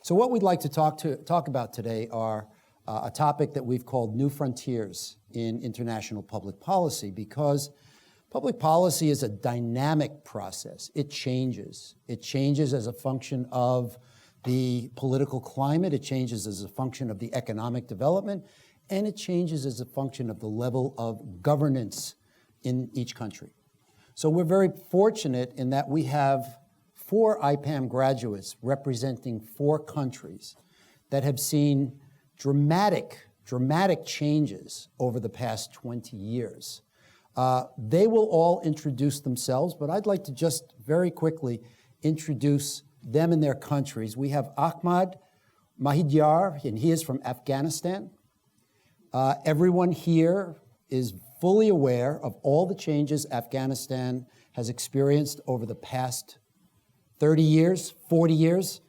So what we'd like to talk about today are a topic that we've called New Frontiers in International Public Policy, because public policy is a dynamic process. It changes. It changes as a function of the political climate. It changes as a function of the economic development. And it changes as a function of the level of governance in each country. So we're very fortunate in that we have 4 IPPAM graduates representing 4 countries that have seen dramatic changes over the past 20 years. They will all introduce themselves, but I'd like to just very quickly introduce them and their countries. We have Ahmad Majidyar, and he is from Afghanistan. Everyone here is fully aware of all the changes Afghanistan has experienced over the past 30 years, 40 years.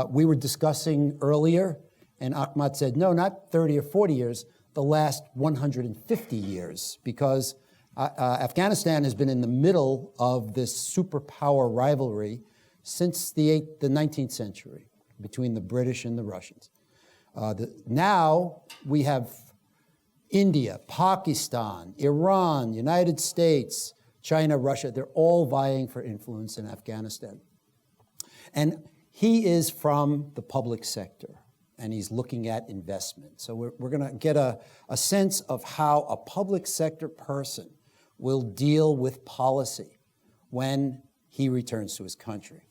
We were discussing earlier, and Ahmad said, no, not 30 or 40 years, the last 150 years, because Afghanistan has been in the middle of this superpower rivalry since the 19th century between the British and the Russians. Now we have India, Pakistan, Iran, United States, China, Russia. They're all vying for influence in Afghanistan. And he is from the public sector, and he's looking at investment. So we're going to get a sense of how a public sector person will deal with policy when he returns to his country.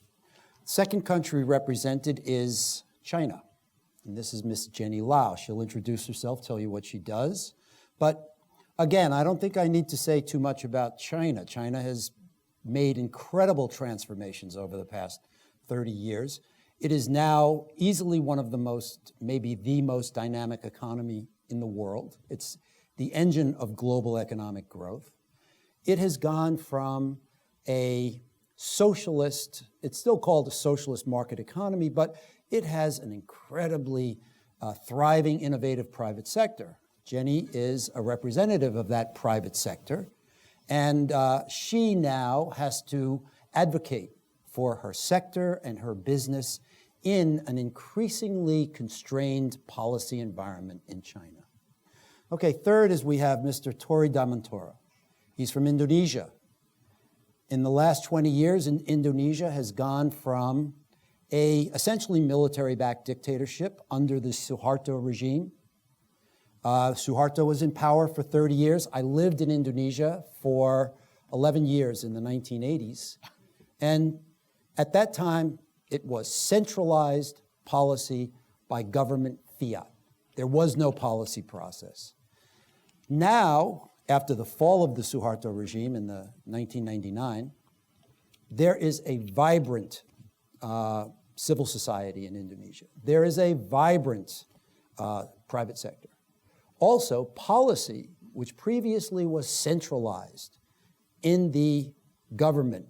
Second country represented is China. And this is Miss Jenny Lau. She'll introduce herself, tell you what she does. But again, I don't think I need to say too much about China. China has made incredible transformations over the past 30 years. It is now easily one of the most, maybe the most dynamic economy in the world. It's the engine of global economic growth. It has gone from a socialist, it's still called a socialist market economy, but it has an incredibly thriving, innovative private sector. Jenny is a representative of that private sector, and she now has to advocate for her sector and her business in an increasingly constrained policy environment in China. Okay, third is we have Mr. Tory Damantoro. He's from Indonesia. In the last 20 years, Indonesia has gone from a essentially military-backed dictatorship under the Suharto regime. Suharto was in power for 30 years. I lived in Indonesia for 11 years in the 1980s. And at that time, it was centralized policy by government fiat. There was no policy process. Now, after the fall of the Suharto regime in the 1999, there is a vibrant civil society in Indonesia. There is a vibrant private sector. Also, policy, which previously was centralized in the government,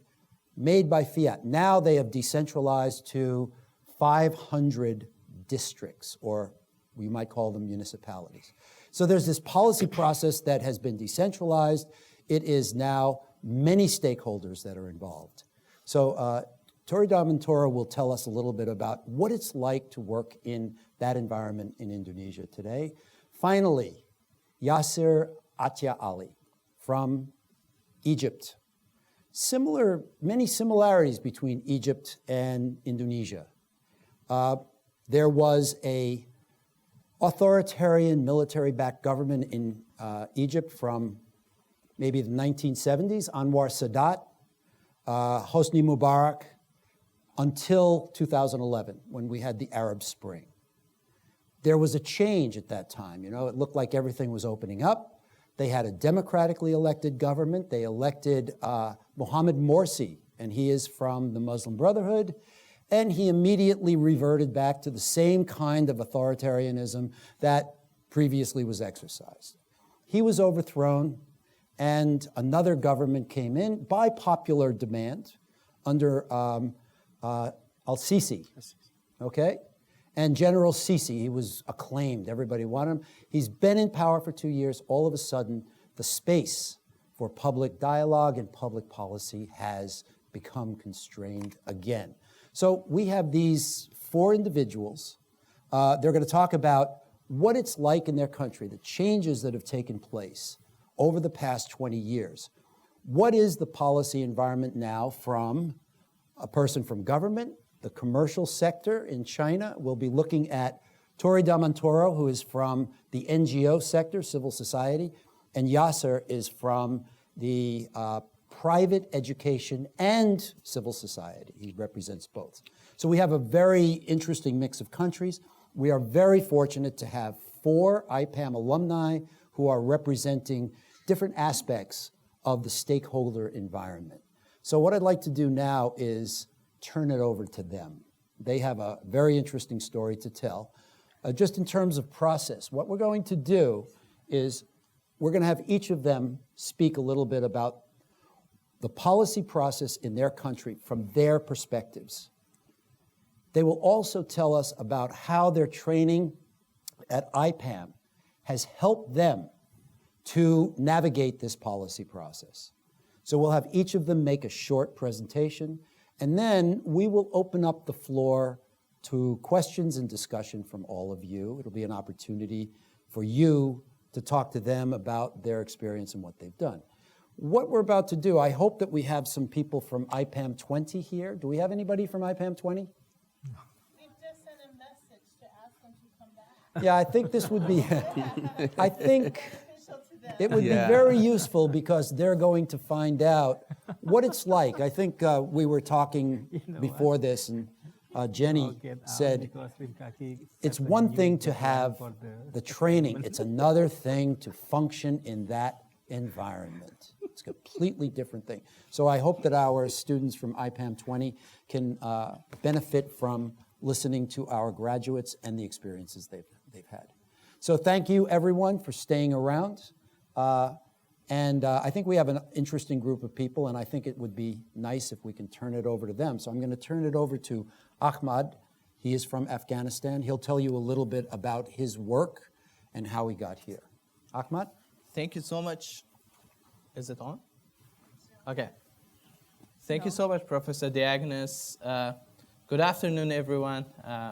made by fiat, now they have decentralized to 500 districts, or we might call them municipalities. So there's this policy process that has been decentralized. It is now many stakeholders that are involved. So Tory Damantoro will tell us a little bit about what it's like to work in that environment in Indonesia today. Finally, Yasser Ali from Egypt. Many similarities between Egypt and Indonesia. There was a authoritarian military-backed government in Egypt from maybe the 1970s, Anwar Sadat, Hosni Mubarak, until 2011, when we had the Arab Spring. There was a change at that time. You know, it looked like everything was opening up. They had a democratically elected government. They elected Mohammed Morsi, and he is from the Muslim Brotherhood. And he immediately reverted back to the same kind of authoritarianism that previously was exercised. He was overthrown, and another government came in by popular demand under al-Sisi, okay? And General Sisi, he was acclaimed, everybody wanted him. He's been in power for 2 years. All of a sudden, the space for public dialogue and public policy has become constrained again. So we have these 4 individuals. They're going to talk about what it's like in their country, the changes that have taken place over the past 20 years. What is the policy environment now from a person from government, the commercial sector in China? We'll be looking at Tory Damantoro, who is from the NGO sector, civil society, and Yasser is from the private education and civil society. He represents both. So we have a very interesting mix of countries. We are very fortunate to have 4 IPPAM alumni who are representing different aspects of the stakeholder environment. So what I'd like to do now is turn it over to them. They have a very interesting story to tell. Just in terms of process, what we're going to do is we're going to have each of them speak a little bit about the policy process in their country from their perspectives. They will also tell us about how their training at IPPAM has helped them to navigate this policy process. So we'll have each of them make a short presentation, and then we will open up the floor to questions and discussion from all of you. It'll be an opportunity for you to talk to them about their experience and what they've done. What we're about to do, I hope that we have some people from IPPAM 20 here. Do we have anybody from IPPAM 20? We've just sent a message to ask them to come back. Yeah, I think this would be, I think it would be very useful because they're going to find out what it's like. I think we were talking before this, and Jenny said, it's one thing to have the training, it's another thing to function in that environment. It's a completely different thing. So I hope that our students from IPPAM 20 can benefit from listening to our graduates and the experiences they've had. So thank you, everyone, for staying around. I think we have an interesting group of people, and I think it would be nice if we can turn it over to them. So I'm going to turn it over to Ahmad. He is from Afghanistan. He'll tell you a little bit about his work and how he got here. Ahmad? Thank you so much. Is it on? Okay. Thank you so much, Professor Diagnos. Good afternoon, everyone.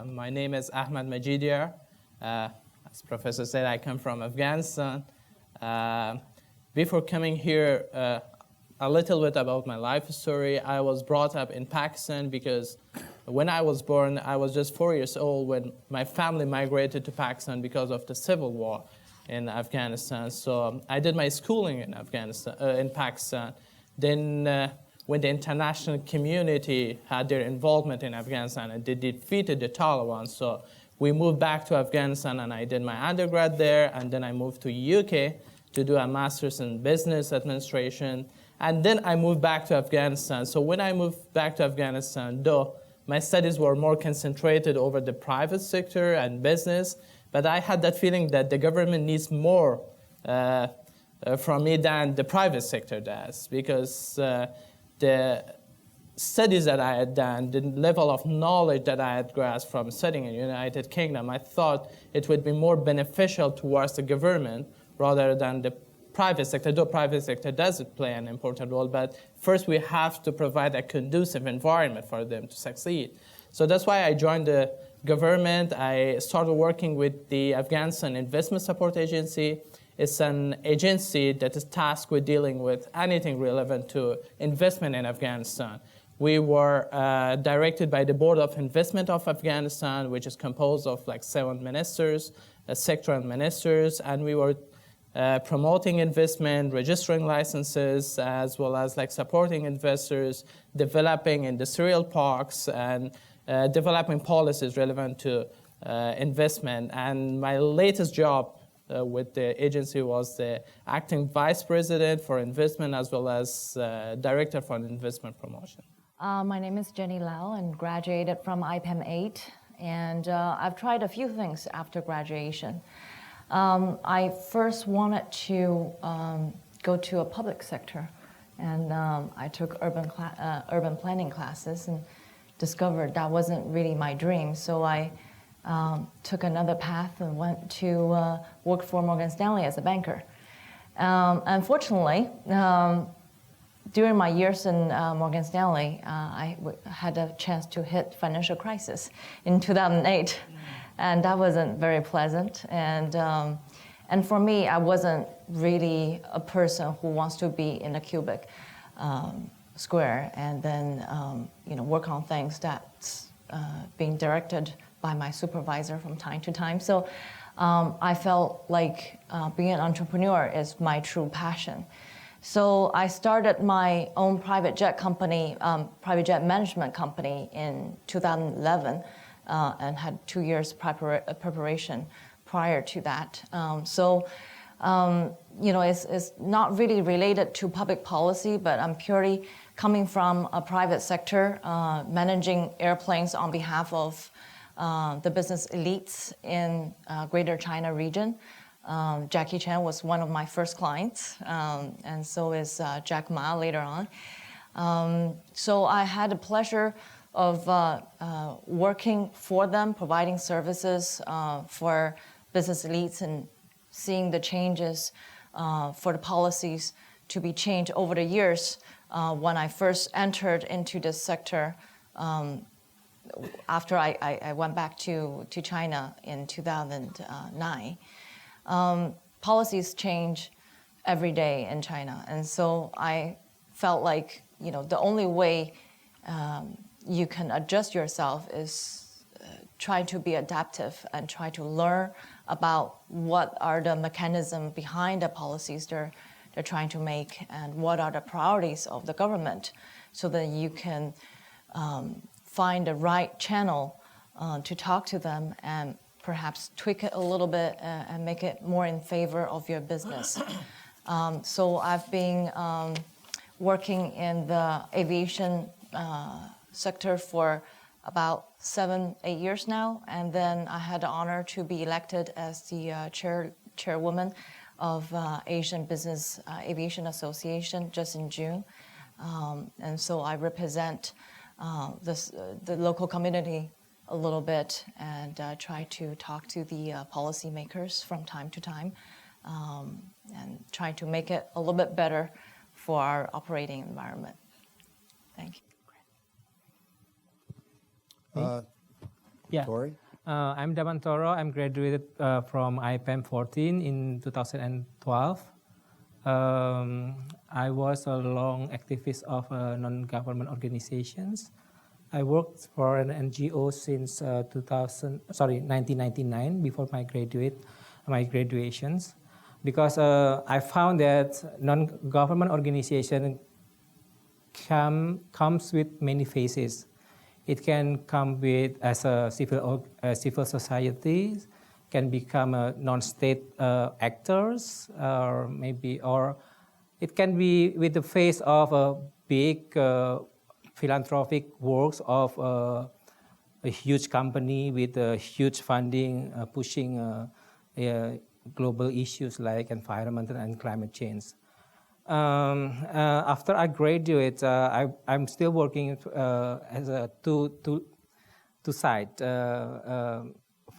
My name is Ahmad Majidyar. As Professor said, I come from Afghanistan. Before coming here, a little bit about my life story. I was brought up in Pakistan because when I was born, I was just 4 years old when my family migrated to Pakistan because of the civil war in Afghanistan. So I did my schooling in Pakistan. Then when the international community had their involvement in Afghanistan and they defeated the Taliban, so we moved back to Afghanistan and I did my undergrad there, and then I moved to UK to do a master's in business administration. And then I moved back to Afghanistan. So when I moved back to Afghanistan, though my studies were more concentrated over the private sector and business, but I had that feeling that the government needs more from me than the private sector does, because the studies that I had done, the level of knowledge that I had grasped from studying in the United Kingdom, I thought it would be more beneficial towards the government rather than the private sector, though private sector does play an important role, but first we have to provide a conducive environment for them to succeed. So that's why I joined the government. I started working with the Afghanistan Investment Support Agency. It's an agency that is tasked with dealing with anything relevant to investment in Afghanistan. We were directed by the Board of Investment of Afghanistan, which is composed of like 7 ministers, sectoral ministers, and we were promoting investment, registering licenses, as well as like supporting investors, developing industrial parks, and developing policies relevant to investment. And my latest job with the agency was the acting vice president for investment, as well as director for investment promotion. My name is Jenny Lau and graduated from IPPAM 8. And I've tried a few things after graduation. I first wanted to go to a public sector, and I took urban planning classes and discovered that wasn't really my dream. So I took another path and went to work for Morgan Stanley as a banker. Unfortunately, during my years in Morgan Stanley, had a chance to hit financial crisis in 2008, and that wasn't very pleasant. And for me, I wasn't really a person who wants to be in a cubic square and then work on things that's being directed by my supervisor from time to time. So I felt like being an entrepreneur is my true passion. So I started my own private jet company, private jet management company in 2011, and had 2 years preparation prior to that. It's not really related to public policy, but I'm purely coming from a private sector, managing airplanes on behalf of the business elites in Greater China region. Jackie Chan was one of my first clients, and so is Jack Ma later on. So I had the pleasure of working for them, providing services for business elites and seeing the changes for the policies to be changed over the years. When I first entered into this sector, after I went back to China in 2009, policies change every day in China. And so I felt like, the only way you can adjust yourself is try to be adaptive and try to learn about what are the mechanisms behind the policies they're trying to make and what are the priorities of the government, so that you can find the right channel to talk to them and perhaps tweak it a little bit and make it more in favor of your business. So I've been working in the aviation sector for about 7-8 years now, and then I had the honor to be elected as the chairwoman of Asian Business Aviation Association just in June. And so I represent the local community a little bit and try to talk to the policymakers from time to time and try to make it a little bit better for our operating environment. Thank you. Yeah. Tory? I'm Devon Toro. I'm graduated from IPPAM 14 in 2012. I was a long activist of non-government organizations. I worked for an NGO since 1999, before my graduations, because I found that non-government organization comes with many phases. It can come with as a civil society, can become a non-state actors, or it can be with the face of a big philanthropic works of a huge company with a huge funding pushing global issues like environment and climate change. After I graduate, I'm still working as a two side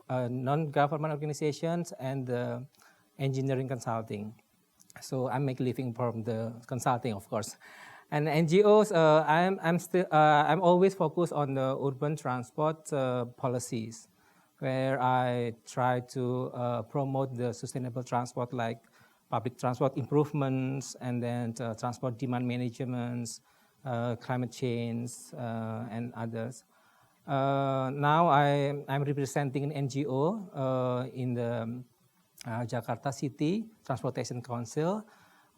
non-government organizations and engineering consulting. So I make a living from the consulting, of course. And NGOs, I'm always focused on the urban transport policies, where I try to promote the sustainable transport, like public transport improvements, and then transport demand management, climate change, and others. Now I'm representing an NGO in the Jakarta City Transportation Council,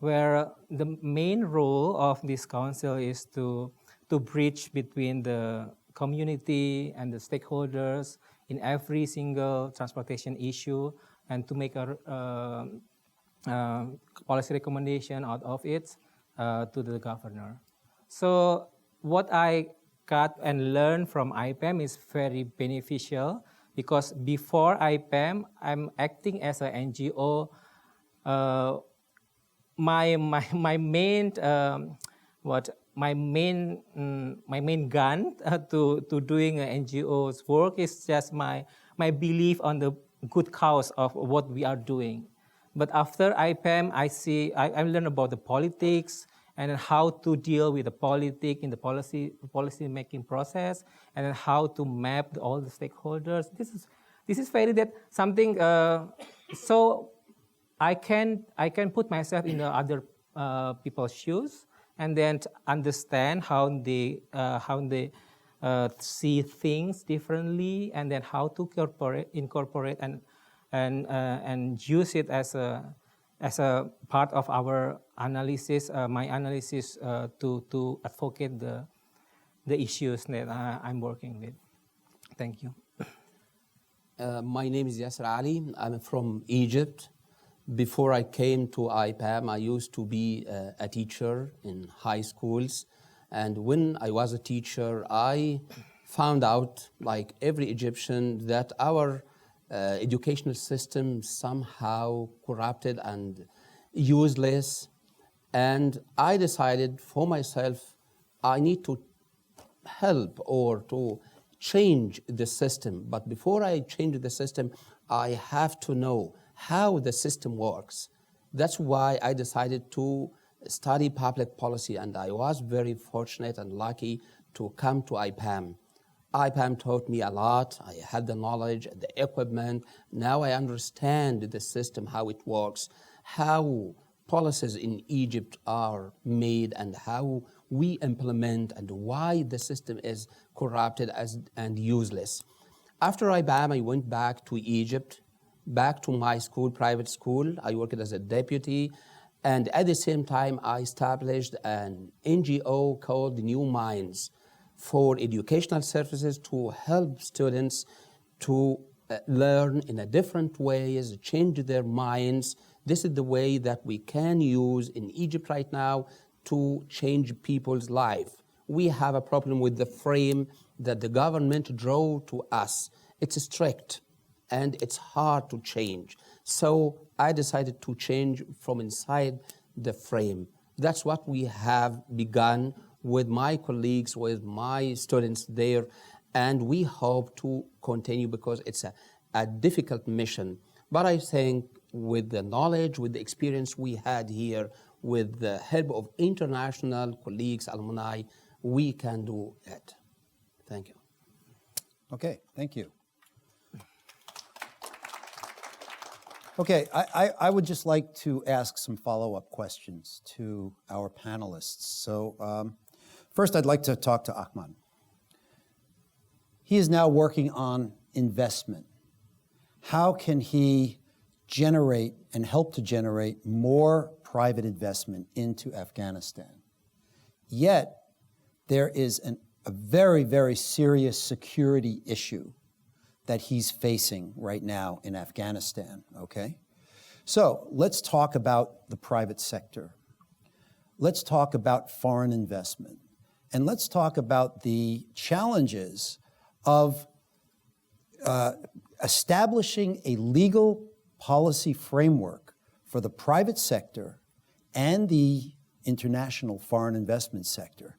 where the main role of this council is to bridge between the community and the stakeholders in every single transportation issue, and to make a policy recommendation out of it to the governor. So what I got and learned from IPPAM is very beneficial, because before IPPAM, I'm acting as an NGO. My main gun to doing NGO's work is just my belief on the good cause of what we are doing. But after IPPAM, I learn about the politics and then how to deal with the politic in the policy making process, and then how to map all the stakeholders. This is very that something. So I can put myself in the other people's shoes, and then understand how they see things differently, and then how to incorporate and use it as a part of our analysis, my analysis to advocate the issues that I'm working with. Thank you. My name is Yasser Ali. I'm from Egypt. Before I came to IPPAM, I used to be a teacher in high schools. And when I was a teacher, I found out, like every Egyptian, that our educational system somehow corrupted and useless. And I decided for myself, I need to help or to change the system. But before I change the system, I have to know how the system works. That's why I decided to study public policy, and I was very fortunate and lucky to come to IPPAM. IPPAM taught me a lot. I had the knowledge, the equipment. Now I understand the system, how it works, how policies in Egypt are made, and how we implement, and why the system is corrupted and useless. After IPPAM, I went back to Egypt, back to my school, private school. I worked as a deputy. And at the same time, I established an NGO called New Minds for educational services to help students to learn in a different ways, change their minds. This is the way that we can use in Egypt right now to change people's life. We have a problem with the frame that the government draw to us. It's strict and it's hard to change. So I decided to change from inside the frame. That's what we have begun with my colleagues, with my students there, and we hope to continue because it's a difficult mission. But I think with the knowledge, with the experience we had here, with the help of international colleagues, alumni, we can do it. Thank you. Okay, thank you. Okay, I would just like to ask some follow-up questions to our panelists. So first I'd like to talk to Ahmad. He is now working on investment. How can he generate and help to generate more private investment into Afghanistan? Yet there is a very, very serious security issue that he's facing right now in Afghanistan, okay? So let's talk about the private sector. Let's talk about foreign investment. And let's talk about the challenges of establishing a legal policy framework for the private sector and the international foreign investment sector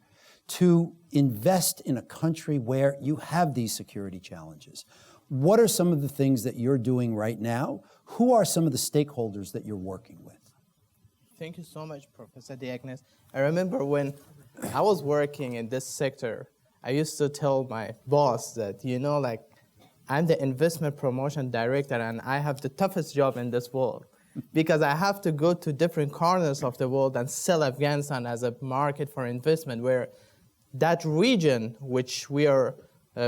to invest in a country where you have these security challenges. What are some of the things that you're doing right now? Who are some of the stakeholders that you're working with? Thank you so much, Professor Diagnes. I remember when I was working in this sector, I used to tell my boss that, I'm the investment promotion director and I have the toughest job in this world because I have to go to different corners of the world and sell Afghanistan as a market for investment, where that region which we are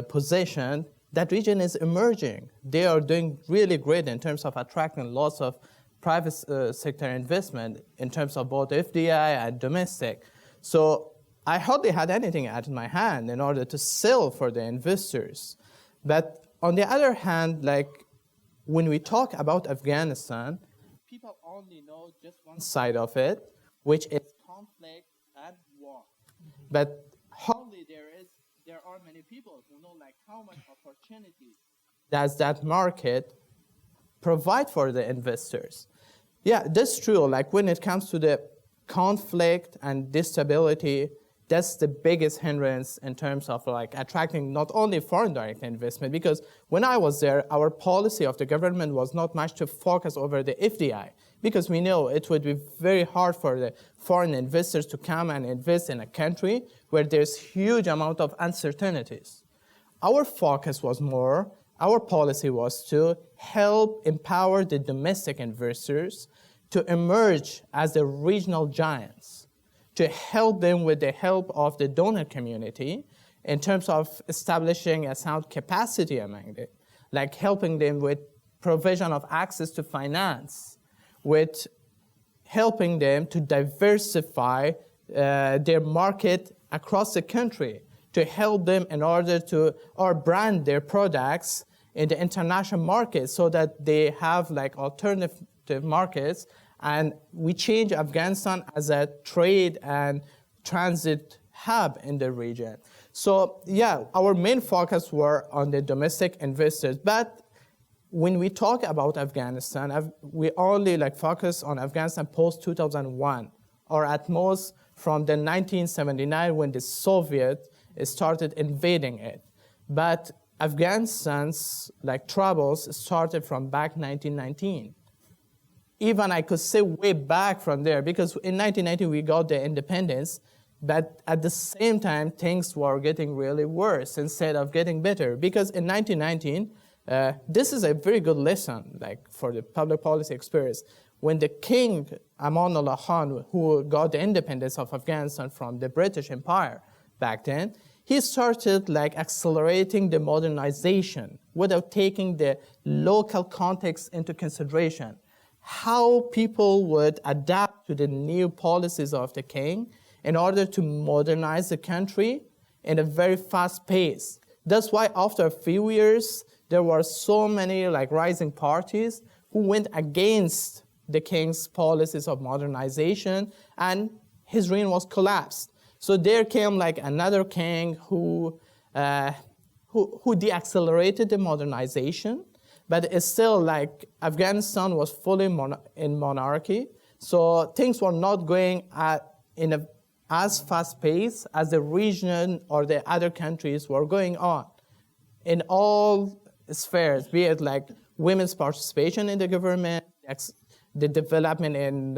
positioned, that region is emerging. They are doing really great in terms of attracting lots of private sector investment in terms of both FDI and domestic. So I hardly had anything at my hand in order to sell for the investors. But on the other hand, when we talk about Afghanistan, people only know just one side of it, which is conflict and war. But hardly there are many people who know how much opportunity does that market provide for the investors. Yeah, that's true. When it comes to the conflict and instability, that's the biggest hindrance in terms of attracting not only foreign direct investment, because when I was there, our policy of the government was not much to focus over the FDI. because we know it would be very hard for the foreign investors to come and invest in a country where there's huge amount of uncertainties. Our focus was more, our policy was to help empower the domestic investors to emerge as the regional giants, to help them with the help of the donor community in terms of establishing a sound capacity among them, like helping them with provision of access to finance, with helping them to diversify their market across the country, to help them in order to or brand their products in the international market so that they have like alternative markets, and we change Afghanistan as a trade and transit hub in the region. So yeah, our main focus were on the domestic investors, but when we talk about Afghanistan, we only like focus on Afghanistan post-2001, or at most from the 1979 when the Soviet started invading it. But Afghanistan's like troubles started from back 1919. Even I could say way back from there, because in 1990 we got the independence, but at the same time things were getting really worse instead of getting better. Because in 1919, this is a very good lesson, like for the public policy experience. When the king, Amanullah Khan, who got the independence of Afghanistan from the British Empire back then, he started like accelerating the modernization without taking the local context into consideration. How people would adapt to the new policies of the king in order to modernize the country in a very fast pace. That's why after a few years, there were so many like rising parties who went against the king's policies of modernization, and his reign was collapsed. So there came like another king who deaccelerated the modernization, but it's still like Afghanistan was fully in monarchy. So things were not going in a as fast pace as the region or the other countries were going on in all spheres, be it like women's participation in the government, the development in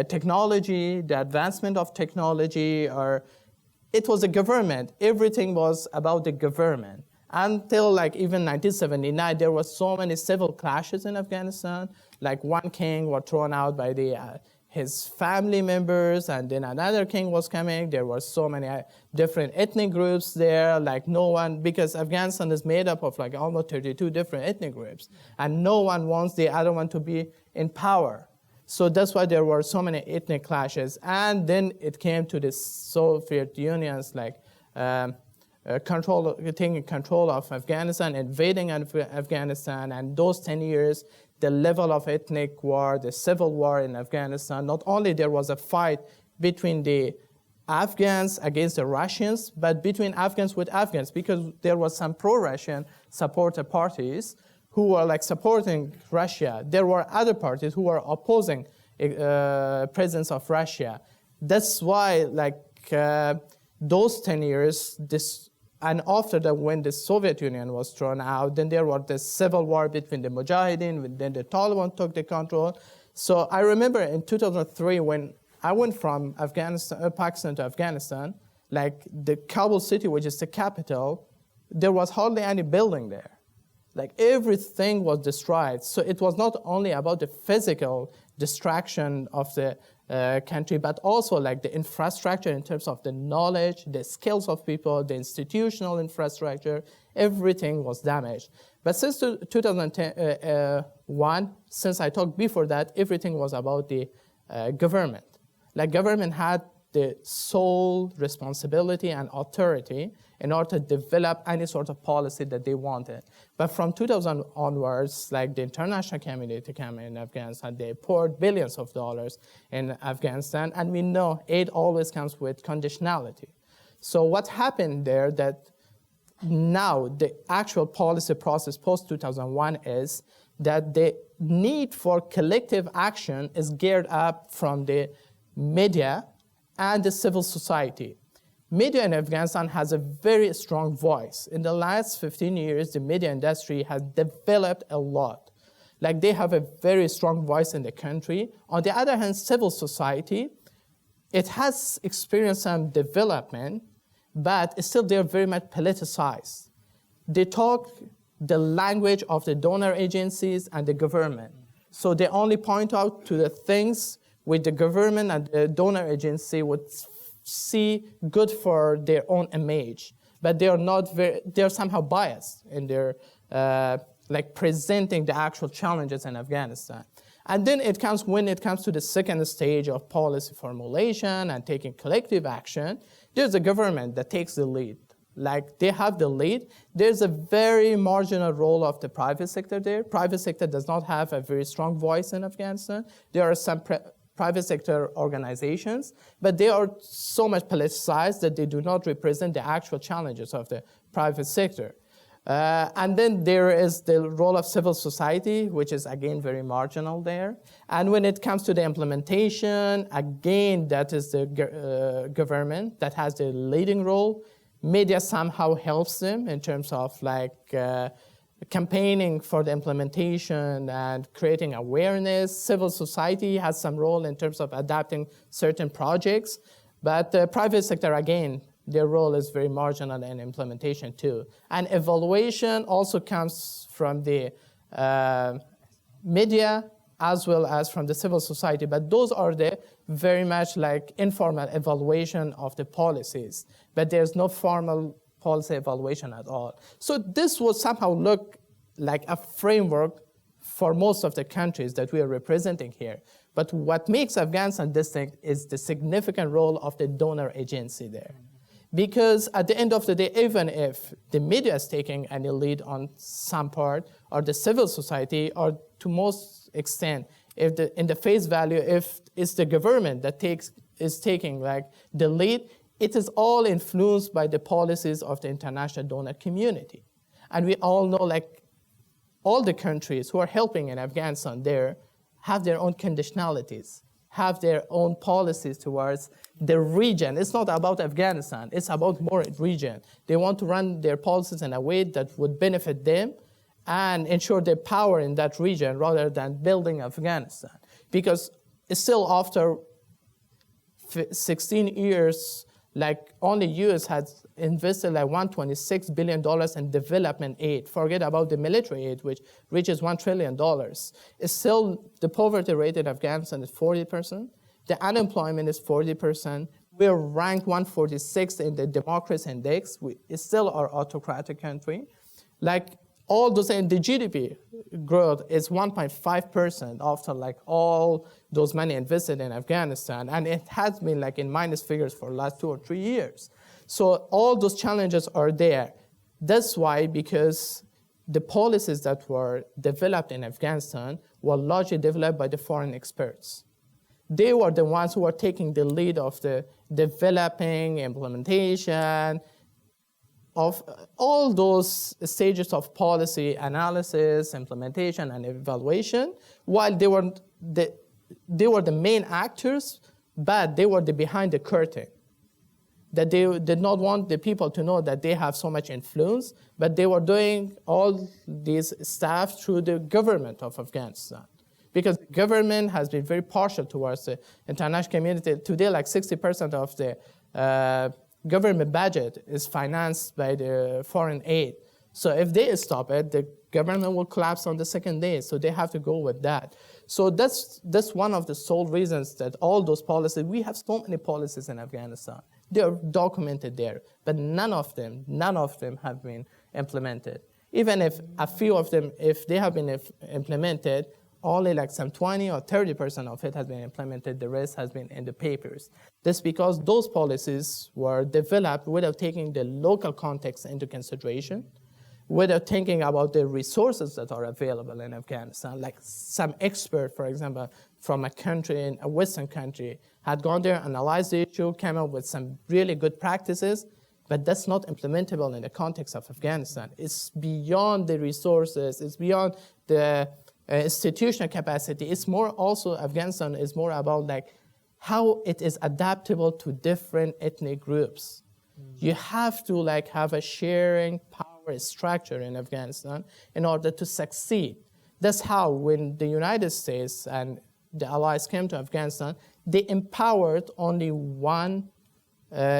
technology, the advancement of technology, or it was the government. Everything was about the government. Until like even 1979, there was so many civil clashes in Afghanistan. Like one king was thrown out by his family members, and then another king was coming. There were so many different ethnic groups there, like no one, because Afghanistan is made up of like almost 32 different ethnic groups, and no one wants the other one to be in power. So that's why there were so many ethnic clashes. And then it came to the Soviet Union's like taking control of Afghanistan, invading Afghanistan, and those 10 years, the level of ethnic war, the civil war in Afghanistan, not only there was a fight between the Afghans against the Russians, but between Afghans with Afghans, because there was some pro-Russian supporter parties who were like supporting Russia. There were other parties who were opposing presence of Russia. That's why like those 10 years, and after that, when the Soviet Union was thrown out, then there was this civil war between the Mujahideen, then the Taliban took the control. So I remember in 2003, when I went from Pakistan to Afghanistan, like the Kabul city, which is the capital, there was hardly any building there. Like everything was destroyed. So it was not only about the physical destruction of the country, but also like the infrastructure in terms of the knowledge, the skills of people, the institutional infrastructure, everything was damaged. But since 2001, since I talked before that, everything was about the government. Like government had the sole responsibility and authority in order to develop any sort of policy that they wanted. But from 2000 onwards, like the international community came in Afghanistan, they poured billions of dollars in Afghanistan, and we know aid always comes with conditionality. So what happened there that now the actual policy process post-2001 is that the need for collective action is geared up from the media and the civil society. Media in Afghanistan has a very strong voice. In the last 15 years, the media industry has developed a lot. Like they have a very strong voice in the country. On the other hand, civil society, it has experienced some development, but still they're very much politicized. They talk the language of the donor agencies and the government. So they only point out to the things which the government and the donor agency would see good for their own image. But they are not they're somehow biased in their like presenting the actual challenges in Afghanistan. And then when it comes to the second stage of policy formulation and taking collective action, there's a government that takes the lead. Like they have the lead. There's a very marginal role of the private sector there. Private sector does not have a very strong voice in Afghanistan. There are some private sector organizations, but they are so much politicized that they do not represent the actual challenges of the private sector. And then there is the role of civil society, which is again very marginal there. And when it comes to the implementation, again, that is the government that has the leading role. Media somehow helps them in terms of like campaigning for the implementation and creating awareness. Civil society has some role in terms of adapting certain projects, but the private sector, again, their role is very marginal in implementation too. And evaluation also comes from the media as well as from the civil society, but those are the very much like informal evaluation of the policies, but there's no formal policy evaluation at all. So this would somehow look like a framework for most of the countries that we are representing here. But what makes Afghanistan distinct is the significant role of the donor agency there. Because at the end of the day, even if the media is taking any lead on some part, or the civil society, or to most extent, if in the face value, if it's the government that is taking like the lead, it is all influenced by the policies of the international donor community. And we all know like all the countries who are helping in Afghanistan there have their own conditionalities, have their own policies towards the region. It's not about Afghanistan, it's about more region. They want to run their policies in a way that would benefit them and ensure their power in that region rather than building Afghanistan. Because still after 16 years, like only US has invested like $126 billion in development aid. Forget about the military aid, which reaches $1 trillion. It's still, the poverty rate in Afghanistan is 40%. The unemployment is 40%. We're ranked 146 in the democracy index. It's still our autocratic country. Like all those, and the GDP growth is 1.5% after like all those money invested in Afghanistan. And it has been like in minus figures for the last 2 or 3 years. So all those challenges are there. That's why, because the policies that were developed in Afghanistan were largely developed by the foreign experts. They were the ones who were taking the lead of the developing, implementation, of all those stages of policy analysis, implementation, and evaluation, while they were the main actors, but they were the behind the curtain. That they did not want the people to know that they have so much influence, but they were doing all these stuff through the government of Afghanistan. Because the government has been very partial towards the international community. Today, like 60% of the government budget is financed by the foreign aid. So if they stop it, the government will collapse on the second day. So they have to go with that. So that's one of the sole reasons that all those policies, we have so many policies in Afghanistan. They are documented there, but none of them have been implemented. Even if a few of them, if they have been implemented, only like some 20 or 30% of it has been implemented. The rest has been in the papers. That's because those policies were developed without taking the local context into consideration, without thinking about the resources that are available in Afghanistan. Like some expert, for example, from a country, in a Western country, had gone there, analyzed the issue, came up with some really good practices, but that's not implementable in the context of Afghanistan. It's beyond the resources, it's beyond the institutional capacity. It's more also, Afghanistan is more about like how it is adaptable to different ethnic groups. You have to like have a sharing power structure in Afghanistan in order to succeed. That's how when the United States and the allies came to Afghanistan, they empowered only one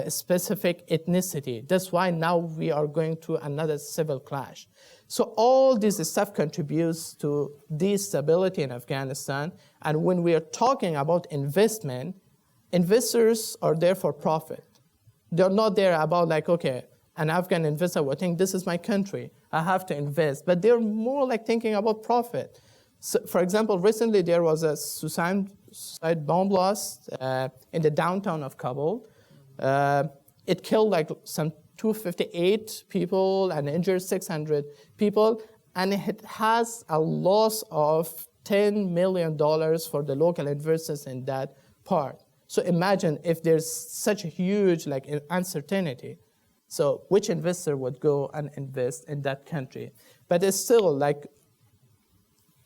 specific ethnicity. That's why now we are going to another civil clash. So all this stuff contributes to the stability in Afghanistan. And when we are talking about investment, investors are there for profit. They're not there about like, okay, an Afghan investor will think, this is my country, I have to invest. But they're more like thinking about profit. So, for example, recently there was a suicide bomb blast in the downtown of Kabul. It killed like some 258 people and injured 600 people. And it has a loss of $10 million for the local investors in that part. So imagine if there's such a huge like uncertainty. So which investor would go and invest in that country? But it's still like,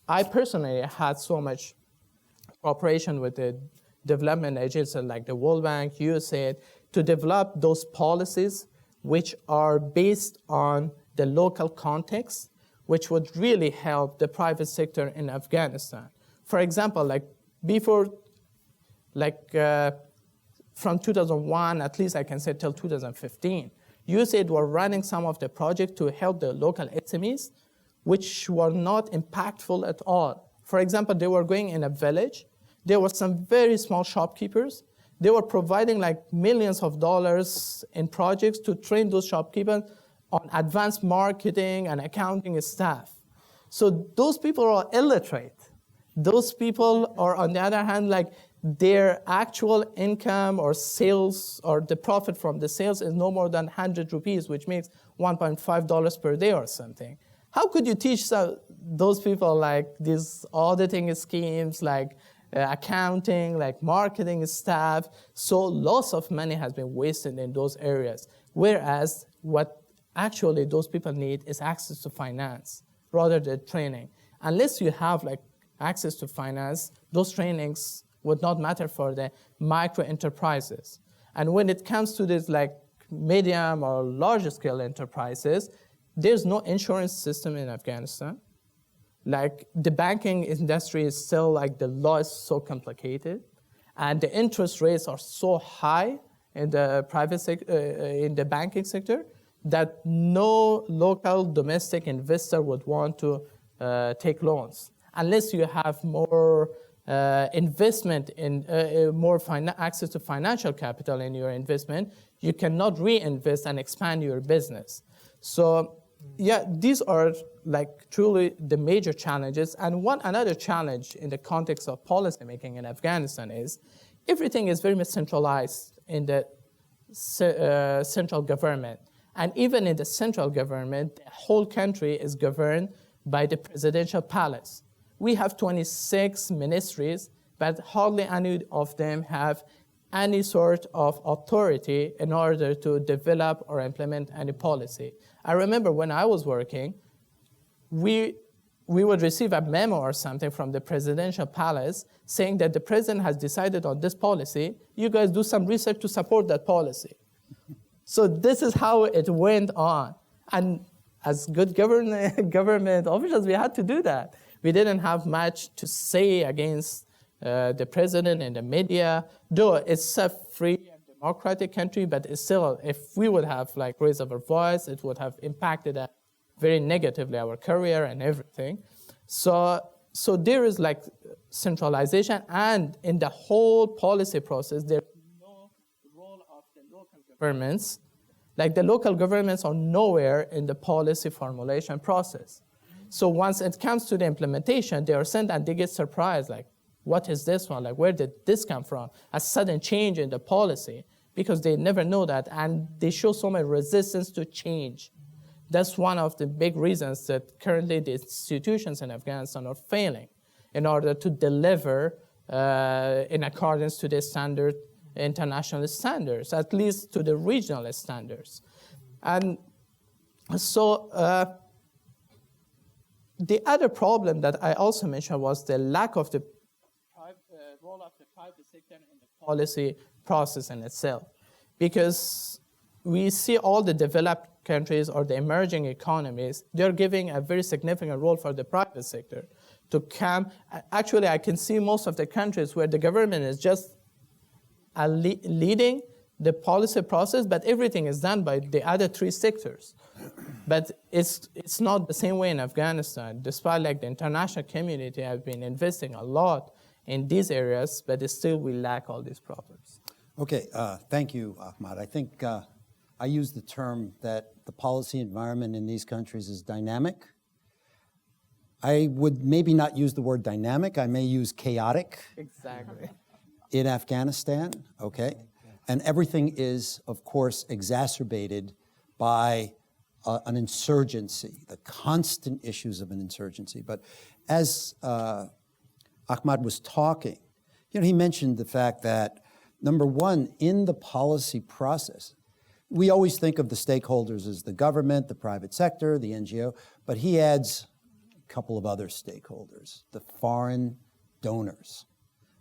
I personally had so much cooperation with the development agencies like the World Bank, USAID, to develop those policies which are based on the local context, which would really help the private sector in Afghanistan. For example, like before, from 2001, at least I can say till 2015, USAID were running some of the projects to help the local SMEs, which were not impactful at all. For example, they were going in a village. There were some very small shopkeepers. They were providing like millions of dollars in projects to train those shopkeepers on advanced marketing and accounting staff. So those people are illiterate. Those people are, on the other hand, like their actual income or sales or the profit from the sales is no more than 100 rupees, which makes $1.5 per day or something. How could you teach those people like these auditing schemes, like accounting, like marketing staff? So lots of money has been wasted in those areas. Whereas what actually those people need is access to finance rather than training. Unless you have like access to finance, those trainings would not matter for the micro enterprises. And when it comes to this like medium or larger scale enterprises, there's no insurance system in Afghanistan. Like the banking industry is still like the law is so complicated, and the interest rates are so high in the in the banking sector that no local domestic investor would want to take loans unless you have more investment in more access to financial capital in your investment. You cannot reinvest and expand your business. So yeah, these are like truly the major challenges. And another challenge in the context of policy making in Afghanistan is everything is very much centralized in the central government. And even in the central government, the whole country is governed by the presidential palace. We have 26 ministries, but hardly any of them have any sort of authority in order to develop or implement any policy. I remember when I was working, we would receive a memo or something from the presidential palace saying that the president has decided on this policy. You guys do some research to support that policy. So this is how it went on. And as good government officials, we had to do that. We didn't have much to say against the president and the media, though it's a free and democratic country, but it's still, if we would have like raised our voice, it would have impacted very negatively our career and everything. So there is like centralization, and in the whole policy process, there's no role of the local governments. Like the local governments are nowhere in the policy formulation process. So once it comes to the implementation, they are sent and they get surprised, like, what is this one? Like, where did this come from? A sudden change in the policy, because they never know that, and they show so much resistance to change. That's one of the big reasons that currently the institutions in Afghanistan are failing in order to deliver in accordance to the standard, international standards, at least to the regional standards. And so the other problem that I also mentioned was the lack of the role of the private sector in the policy process in itself. Because we see all the developed countries or the emerging economies, they're giving a very significant role for the private sector. to come. Actually, I can see most of the countries where the government is just leading the policy process, but everything is done by the other three sectors. But it's not the same way in Afghanistan, despite like the international community have been investing a lot in these areas, but still we lack all these problems. Okay, thank you, Ahmad. I think I use the term that the policy environment in these countries is dynamic. I would maybe not use the word dynamic, I may use chaotic. Exactly. In Afghanistan, okay? And everything is, of course, exacerbated by an insurgency, the constant issues of an insurgency. But as Ahmad was talking, he mentioned the fact that, number one, in the policy process, we always think of the stakeholders as the government, the private sector, the NGO, but he adds a couple of other stakeholders, the foreign donors.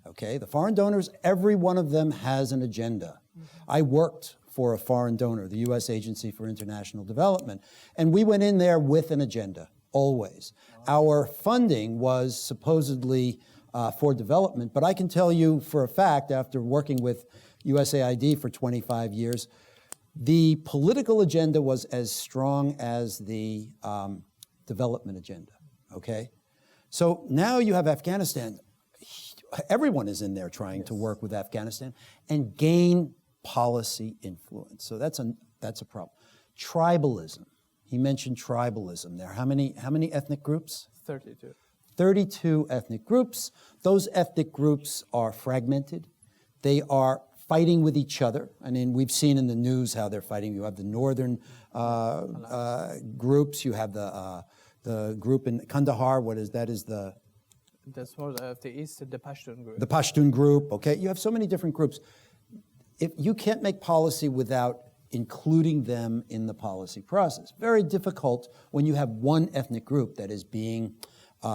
Okay, the foreign donors, every one of them has an agenda. I worked for a foreign donor, the U.S. Agency for International Development, and we went in there with an agenda, always. Our funding was supposedly for development, but I can tell you for a fact, after working with USAID for 25 years, the political agenda was as strong as the development agenda, okay? So now you have Afghanistan. Everyone is in there trying to work with Afghanistan and gain policy influence. So that's a problem. Tribalism. He mentioned tribalism there. How many ethnic groups? 32. 32 ethnic groups. Those ethnic groups are fragmented. They are fighting with each other. I mean, we've seen in the news how they're fighting. You have the northern groups. You have the group in Kandahar. What is that? That's more of the east, the Pashtun group. The Pashtun group, okay? You have so many different groups. If you can't make policy without including them in the policy process. Very difficult when you have one ethnic group that is being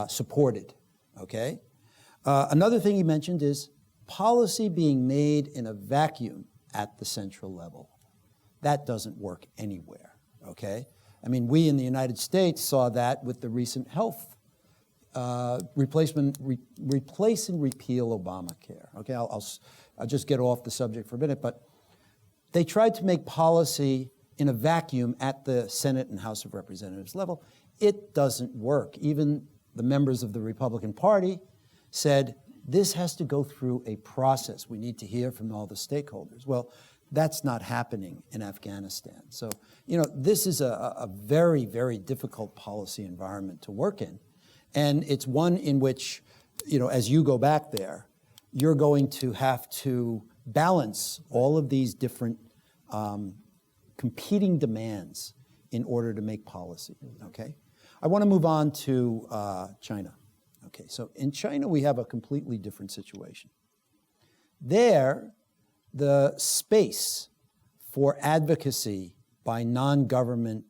supported, okay? Another thing he mentioned is policy being made in a vacuum at the central level. That doesn't work anywhere, okay? I mean, we in the United States saw that with the recent health replace and repeal Obamacare. Okay, I'll just get off the subject for a minute, but they tried to make policy in a vacuum at the Senate and House of Representatives level. It doesn't work. Even the members of the Republican Party said, this has to go through a process. We need to hear from all the stakeholders. Well, that's not happening in Afghanistan. So, this is a very, very difficult policy environment to work in. And it's one in which, as you go back there, you're going to have to balance all of these different competing demands in order to make policy, okay? I want to move on to China. Okay, so in China, we have a completely different situation. There, the space for advocacy by non-government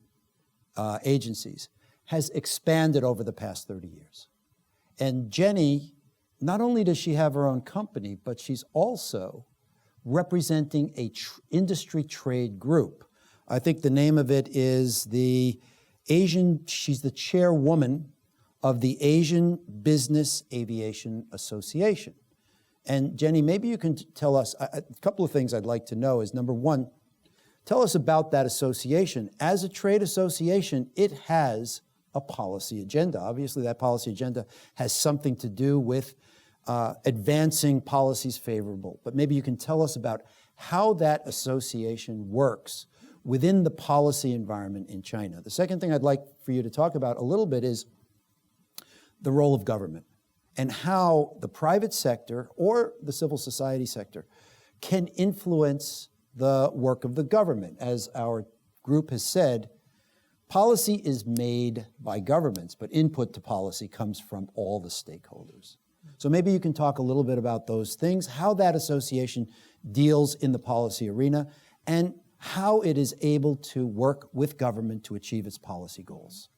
agencies has expanded over the past 30 years. And Jenny, not only does she have her own company, but she's also representing a industry trade group. I think the name of it is she's the chairwoman of the Asian Business Aviation Association. And Jenny, maybe you can tell us, a couple of things I'd like to know is, number one, tell us about that association. As a trade association, it has a policy agenda. Obviously, that policy agenda has something to do with advancing policies favorable. But maybe you can tell us about how that association works within the policy environment in China. The second thing I'd like for you to talk about a little bit is the role of government and how the private sector or the civil society sector can influence the work of the government. As our group has said, policy is made by governments, but input to policy comes from all the stakeholders. So maybe you can talk a little bit about those things, how that association deals in the policy arena, and how it is able to work with government to achieve its policy goals.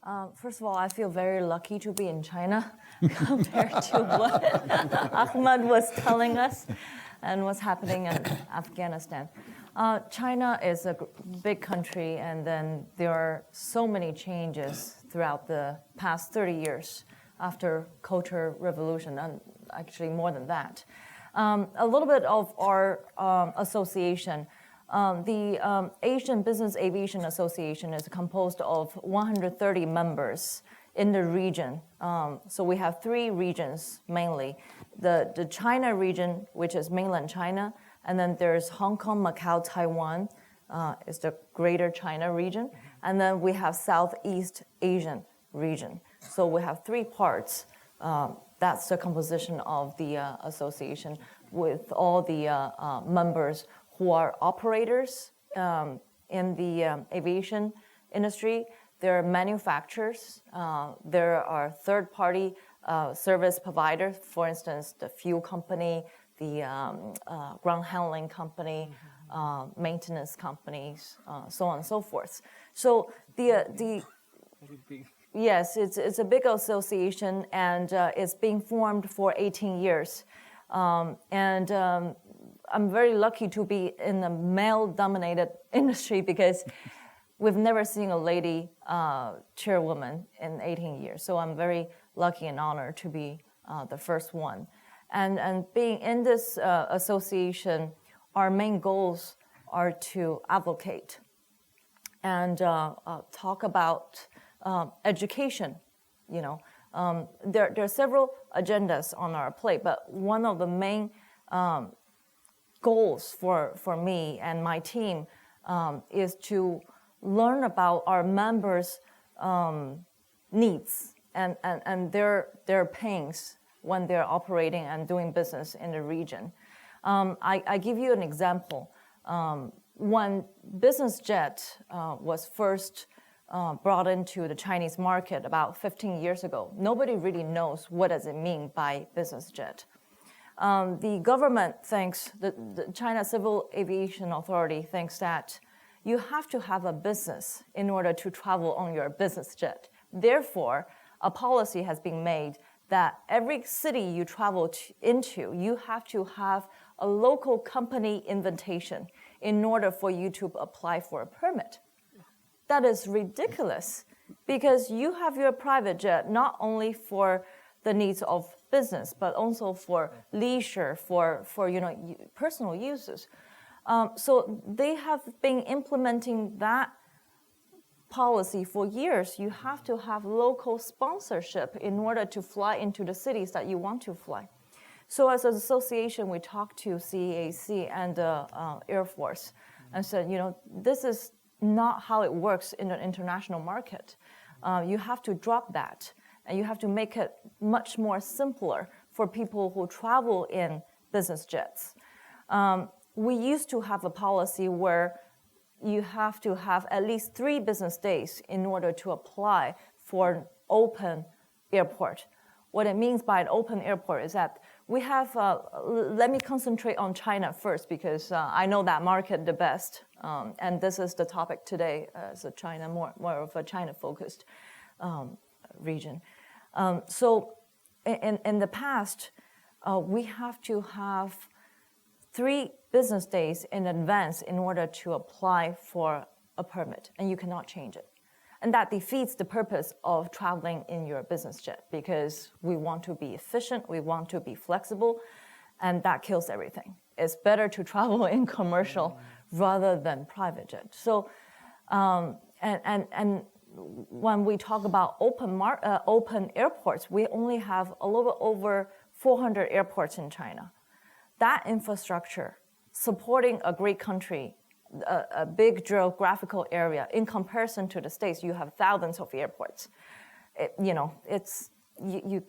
All right. First of all, I feel very lucky to be in China compared to what Ahmad was telling us and what's happening in Afghanistan. China is a big country, and then there are so many changes throughout the past 30 years. after Culture Revolution, and actually more than that. A little bit of our association. The Asian Business Aviation Association is composed of 130 members in the region. So we have 3 regions mainly. The China region, which is mainland China, and then there's Hong Kong, Macau, Taiwan, is the Greater China region, and then we have Southeast Asian region. So we have 3 parts. That's the composition of the association, with all the members who are operators in the aviation industry. There are manufacturers. There are third-party service providers, for instance, the fuel company, the ground handling company, maintenance companies, so on and so forth. So the yes, it's a big association, and it's being formed for 18 years. I'm very lucky to be in a male-dominated industry because we've never seen a lady chairwoman in 18 years. So I'm very lucky and honored to be the first one. And being in this association, our main goals are to advocate and talk about education. You know, there are several agendas on our plate, but one of the main goals for me and my team is to learn about our members' needs and their pains when they're operating and doing business in the region. I give you an example. When business jet was first brought into the Chinese market about 15 years ago, nobody really knows what does it mean by business jet. The government thinks, the China Civil Aviation Authority thinks that you have to have a business in order to travel on your business jet. Therefore, a policy has been made that every city you travel into, you have to have a local company invitation in order for you to apply for a permit. That is ridiculous because you have your private jet not only for the needs of business, but also for leisure, for personal uses. So they have been implementing that policy for years. You have to have local sponsorship in order to fly into the cities that you want to fly. So as an association, we talked to CAC and the Air Force and said, this is not how it works in an international market. You have to drop that, and you have to make it much more simpler for people who travel in business jets. We used to have a policy where you have to have at least 3 business days in order to apply for an open airport. What it means by an open airport is that we have, let me concentrate on China first because I know that market the best. And this is the topic today as a China, more of a China-focused region. So in the past, we have to have 3 business days in advance in order to apply for a permit, and you cannot change it. And that defeats the purpose of traveling in your business jet because we want to be efficient, we want to be flexible, and that kills everything. It's better to travel in commercial rather than private jet. So, and when we talk about open airports, we only have a little over 400 airports in China. That infrastructure supporting a great country, a big geographical area, in comparison to the States, you have thousands of airports. The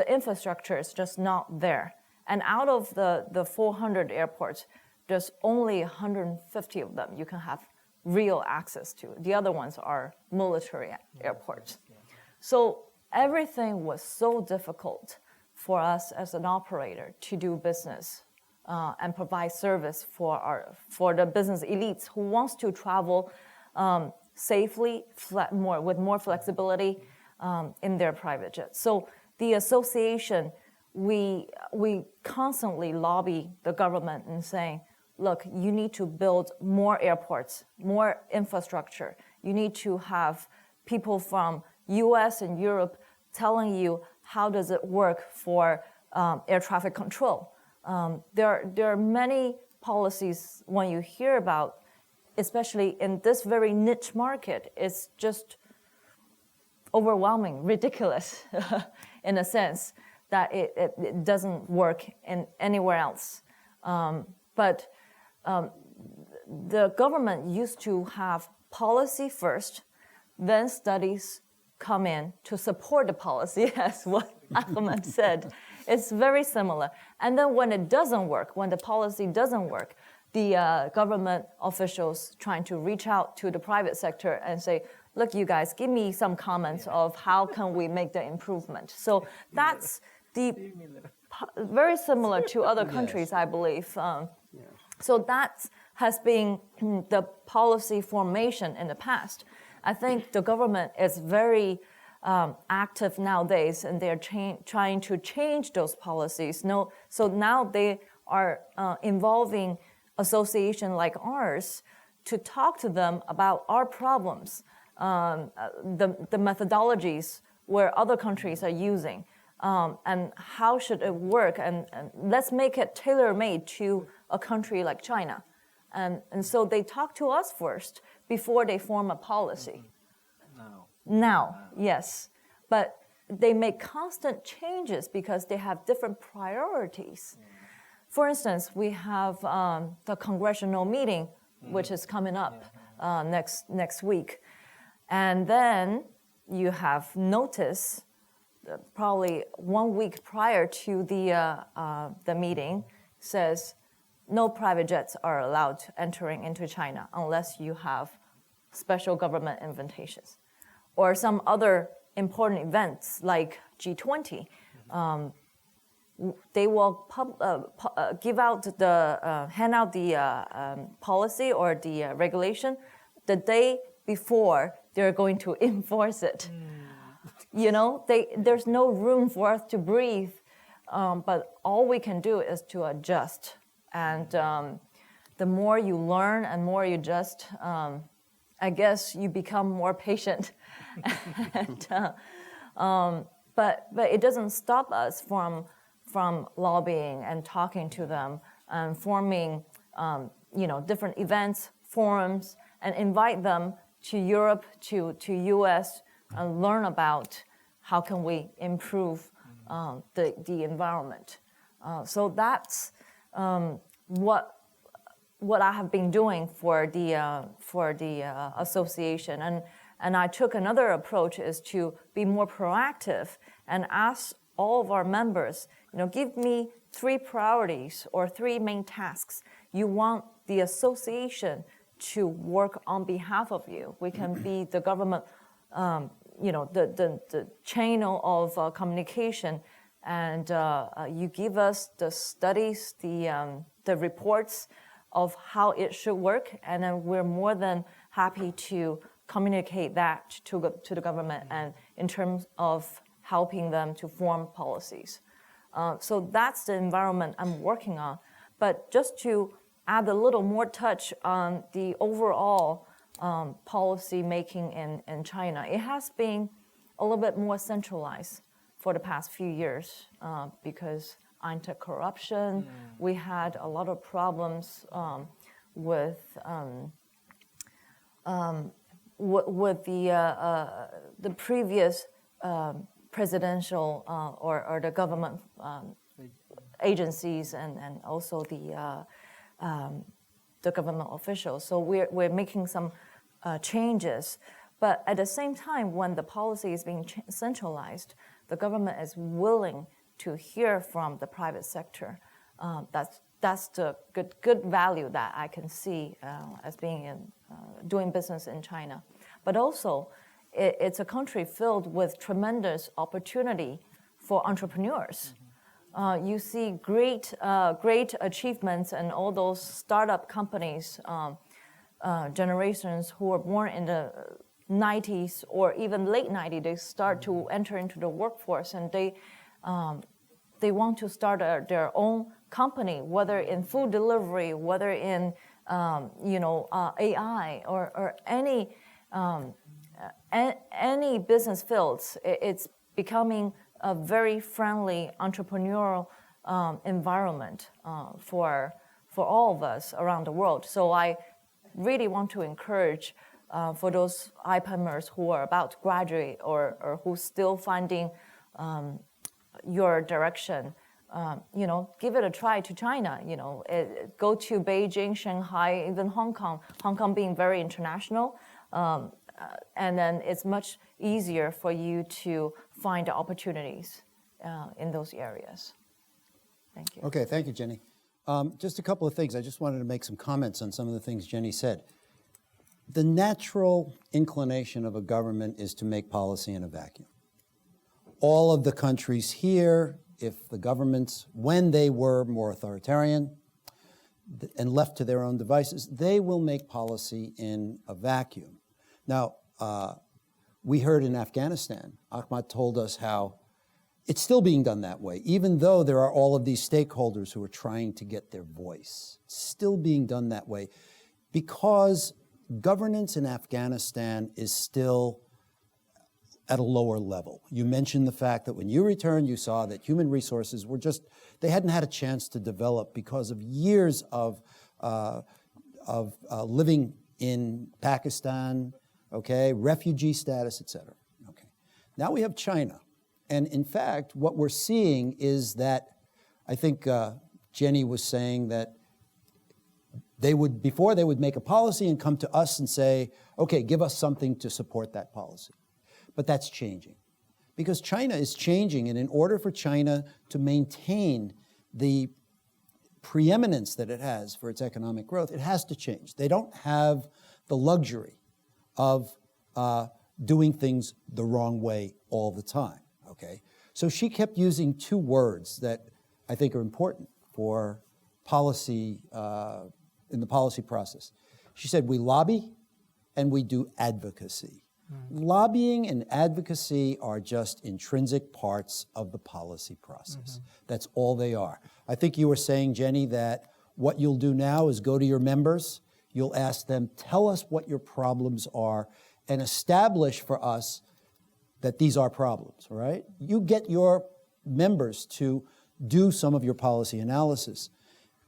infrastructure is just not there. And out of the 400 airports, there's only 150 of them you can have real access to. The other ones are military airports. So everything was so difficult for us as an operator to do business and provide service for the business elites who wants to travel safely, with more flexibility in their private jets. So the association, we constantly lobby the government and saying, look, you need to build more airports, more infrastructure. You need to have people from US and Europe telling you how does it work for air traffic control? There are many policies when you hear about, especially in this very niche market, it's just overwhelming, ridiculous in a sense that it doesn't work in anywhere else. But the government used to have policy first, then studies come in to support the policy, as what Ahmad said. It's very similar. And then when it doesn't work, when the policy doesn't work, the government officials trying to reach out to the private sector and say, look, you guys, give me some comments of how can we make the improvement. So that's very similar to other countries, I believe. So that has been the policy formation in the past. I think the government is very active nowadays, and they're trying to change those policies. So now they are involving association like ours to talk to them about our problems, the methodologies where other countries are using, and how should it work, and let's make it tailor-made to a country like China. And so they talk to us first before they form a policy. Now, yes. But they make constant changes because they have different priorities. For instance, we have the congressional meeting, which is coming up next week. And then you have notice, probably 1 week prior to the meeting, says no private jets are allowed entering into China unless you have special government invitations. Or some other important events like G20. They will hand out the policy or the regulation the day before they're going to enforce it. You know, there's no room for us to breathe, but all we can do is to adjust. And the more you learn and more you adjust, I guess you become more patient. And, but it doesn't stop us from lobbying and talking to them and forming different events, forums, and invite them to Europe, to US, and learn about how can we improve the environment. So that's what I have been doing for the association, and I took another approach is to be more proactive and ask all of our members, give me 3 priorities or 3 main tasks you want the association to work on behalf of you. We can be the government, the channel of communication, and you give us the studies, the reports of how it should work, and then we're more than happy to communicate that to the government and in terms of helping them to form policies. So that's the environment I'm working on. But just to add a little more touch on the overall policy making in China, it has been a little bit more centralized for the past few years because anti-corruption, we had a lot of problems with the previous presidential or the government agencies and also the government officials. So we're making some changes, but at the same time, when the policy is being centralized, the government is willing to hear from the private sector. That's the good value that I can see as being doing business in China. But also, it's a country filled with tremendous opportunity for entrepreneurs. You see great achievements and all those startup companies, generations who were born in the 90s or even late 90s, they start to enter into the workforce, and they want to start their own company, whether in food delivery, whether in AI or any business fields. It's becoming a very friendly entrepreneurial environment for all of us around the world. So I really want to encourage for those IPAMers who are about to graduate or who still finding your direction, give it a try to China. Go to Beijing, Shanghai, even Hong Kong. Hong Kong being very international, and then it's much easier for you to find opportunities in those areas. Thank you. Okay, thank you, Jenny. Just a couple of things. I just wanted to make some comments on some of the things Jenny said. The natural inclination of a government is to make policy in a vacuum. All of the countries here, if the governments, when they were more authoritarian and left to their own devices, they will make policy in a vacuum. Now, we heard in Afghanistan, Ahmad told us how it's still being done that way, even though there are all of these stakeholders who are trying to get their voice. It's still being done that way because governance in Afghanistan is still at a lower level. You mentioned the fact that when you returned, you saw that human resources were they hadn't had a chance to develop because of years of living in Pakistan, okay, refugee status, et cetera. Okay. Now we have China. And in fact, what we're seeing is that, I think Jenny was saying that before they would make a policy and come to us and say, okay, give us something to support that policy. But that's changing because China is changing, and in order for China to maintain the preeminence that it has for its economic growth, it has to change. They don't have the luxury of doing things the wrong way all the time, okay? So she kept using two words that I think are important for policy, in the policy process. She said, we lobby and we do advocacy. Lobbying and advocacy are just intrinsic parts of the policy process. That's all they are. I think you were saying, Jenny, that what you'll do now is go to your members, you'll ask them, tell us what your problems are, and establish for us that these are problems, all right? You get your members to do some of your policy analysis.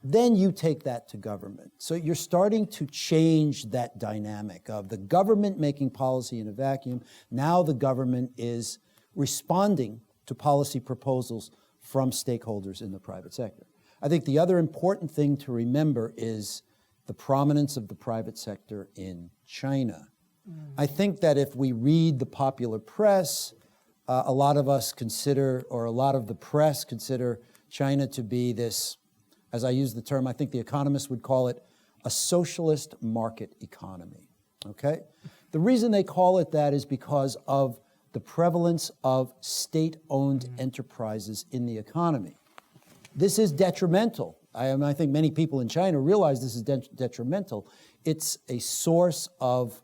Then you take that to government. So you're starting to change that dynamic of the government making policy in a vacuum. Now the government is responding to policy proposals from stakeholders in the private sector. I think the other important thing to remember is the prominence of the private sector in China. I think that if we read the popular press, a lot of us consider, or a lot of the press consider China to be this, as I use the term, I think the economists would call it a socialist market economy, okay? The reason they call it that is because of the prevalence of state-owned enterprises in the economy. This is detrimental. I think many people in China realize this is detrimental. It's a source of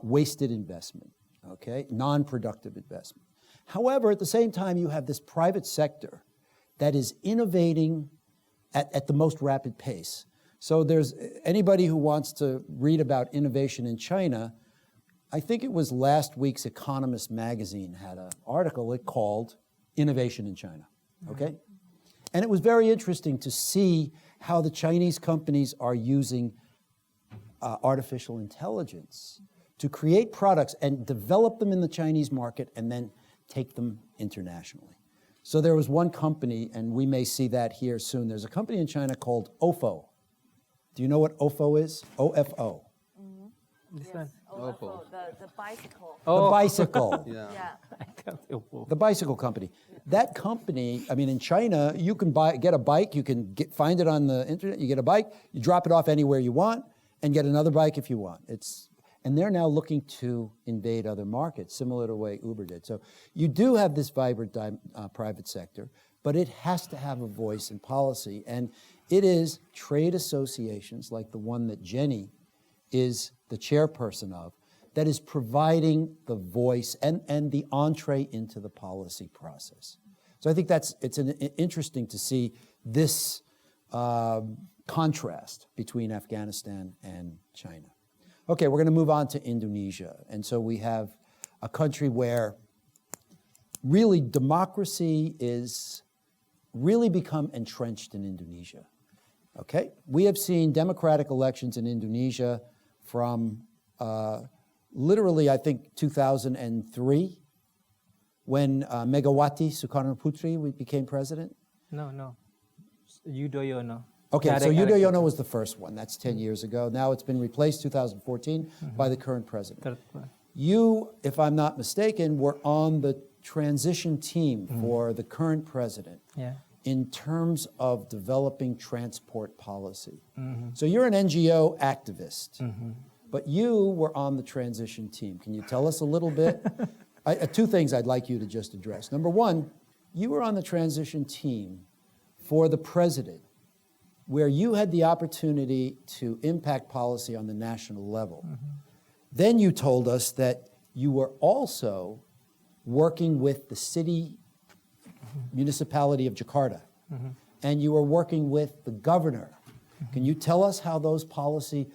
wasted investment, okay? Non-productive investment. However, at the same time, you have this private sector that is innovating at the most rapid pace. So there's anybody who wants to read about innovation in China, I think it was last week's Economist magazine had an article it called Innovation in China, okay? And it was very interesting to see how the Chinese companies are using artificial intelligence to create products and develop them in the Chinese market and then take them internationally. So there was one company, and we may see that here soon. There's a company in China called OFO. Do you know what OFO is? OFO. This one. OFO, the bicycle. The bicycle. Yeah. The bicycle company. That company, I mean, in China, you can get a bike, you can find it on the internet, you get a bike, you drop it off anywhere you want, and get another bike if you want. And they're now looking to invade other markets, similar to the way Uber did. So you do have this vibrant private sector, but it has to have a voice in policy. And it is trade associations like the one that Jenny is the chairperson of that is providing the voice and the entree into the policy process. So I think it's interesting to see this contrast between Afghanistan and China. Okay, we're going to move on to Indonesia. And so we have a country where really democracy is really become entrenched in Indonesia. Okay? We have seen democratic elections in Indonesia from literally, I think, 2003, when Megawati Sukarno Putri became president. No. Yudhoyono. Okay, so Direct Yudhoyono election. was the first one. That's 10 years ago. Now it's been replaced, 2014, by the current president. Third one. You, if I'm not mistaken, were on the transition team for the current president Yeah. in terms of developing transport policy. So you're an NGO activist, but you were on the transition team. Can you tell us a little bit? Two things I'd like you to just address. Number one, you were on the transition team for the president, where you had the opportunity to impact policy on the national level. Then you told us that you were also working with the city municipality of Jakarta, and you were working with the governor. Can you tell us how those policy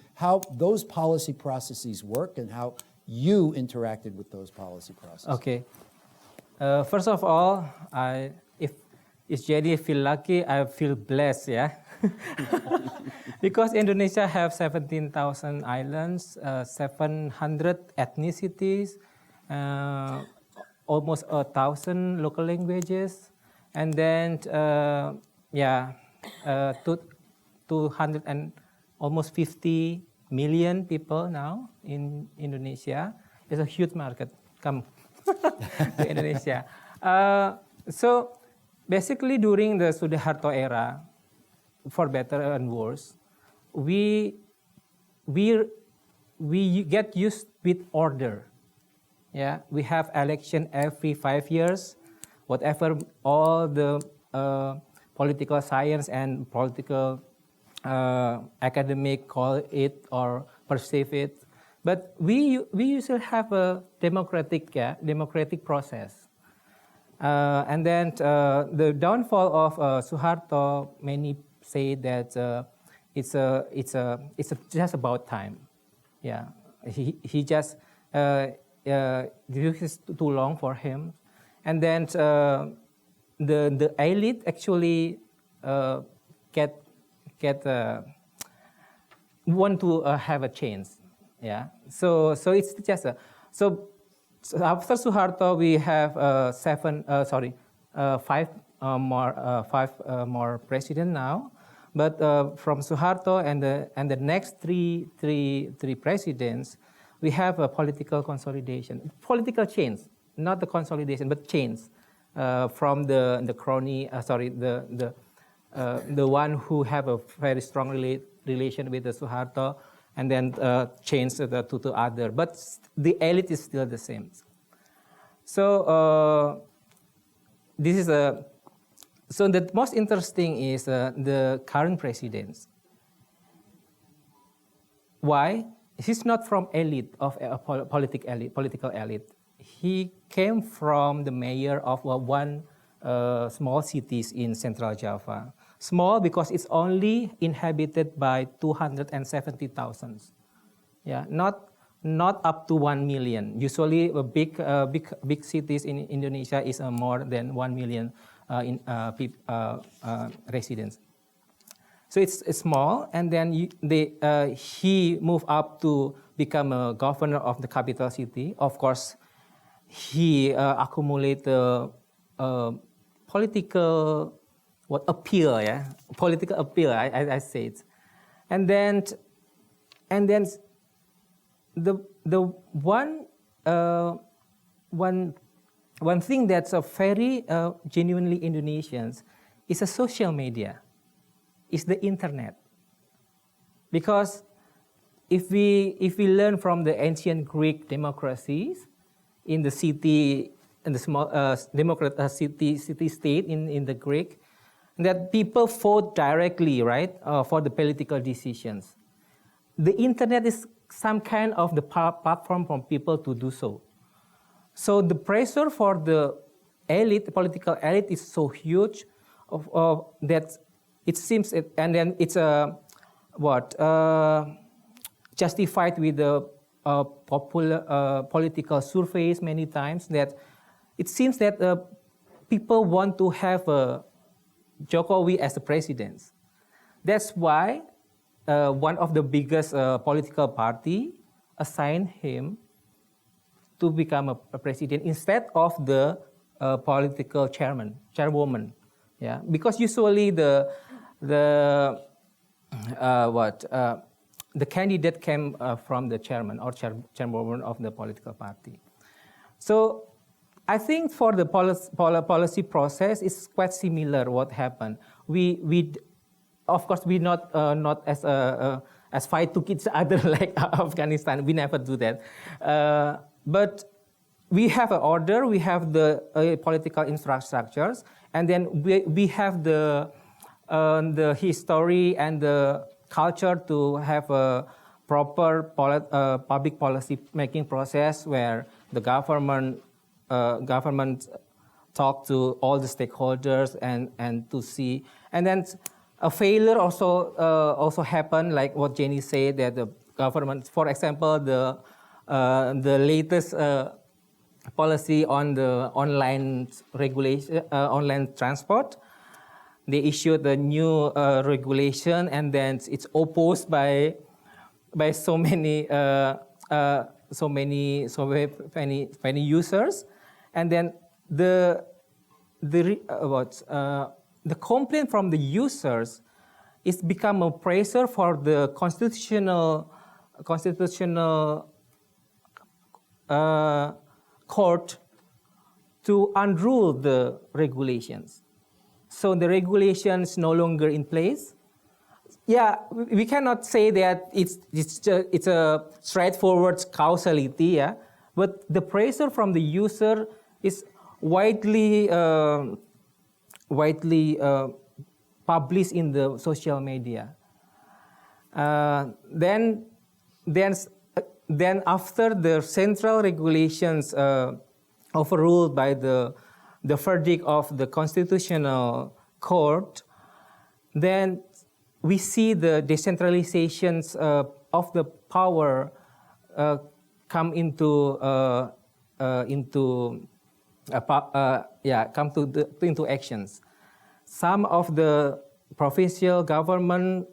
processes work and how you interacted with those policy processes? Okay. First of all, if Jadi feel lucky, I feel blessed, yeah. Because Indonesia have 17,000 islands, 700 ethnicities, almost 1,000 local languages, and then 200 and almost 50 million people now in Indonesia. It's a huge market. Come to Indonesia. So basically during the Suharto era, for better and worse, we get used with order. Yeah, we have election every 5 years. Whatever all the political science and political academic call it or perceive it, but we usually have a democratic process. And then the downfall of Suharto, many say that it's just about time. Yeah, he just this is too long for him, and then the elite actually want to have a change. Yeah, so it's just so after Suharto we have five more president now, but from Suharto and the next three presidents, we have a political consolidation, political change, not the consolidation, but change from the crony, the one who have a very strong relation with the Suharto, and then change to other. But the elite is still the same. So this is so the most interesting is the current president. Why? He's not from elite of a political elite. He came from the mayor of one small cities in Central Java. Small because it's only inhabited by 270,000. Yeah, not up to 1 million. Usually, big cities in Indonesia is more than 1 million residents. So it's small, and then he moved up to become a governor of the capital city. Of course, he accumulated political appeal, yeah, political appeal. I say it, and then the one thing that's a very genuinely Indonesians is a social media. Is the internet, because if we learn from the ancient Greek democracies in the city, in the small city state in the Greek, that people vote directly, right, for the political decisions. The internet is some kind of the platform for people to do so. So the pressure for the elite, political elite, is so huge that. It seems, and then it's justified with the popular political surveys many times that it seems that people want to have Jokowi as the president. That's why one of the biggest political party assigned him to become a president instead of the political chairwoman. Yeah, because usually the candidate came from the chairman or chairwoman of the political party. So I think for the policy process, it's quite similar what happened. We of course we not as fight to each other like Afghanistan. We never do that. But we have an order. We have the political infrastructures, and then we have the history and the culture to have a proper public policy making process where the government talk to all the stakeholders and to see. And then a failure also happened, like what Jenny said, that the government, for example, the latest policy on the online regulation, online transport. They issued a new regulation, and then it's opposed by so many users, and then the complaint from the users is become a pressure for the constitutional court to unrule the regulations. So the regulations no longer in place. Yeah, we cannot say that it's a straightforward causality, yeah, but the pressure from the user is widely published in the social media. Then after the central regulations overruled by the verdict of the Constitutional Court, then we see the decentralizations of the power come into actions. Some of the provincial government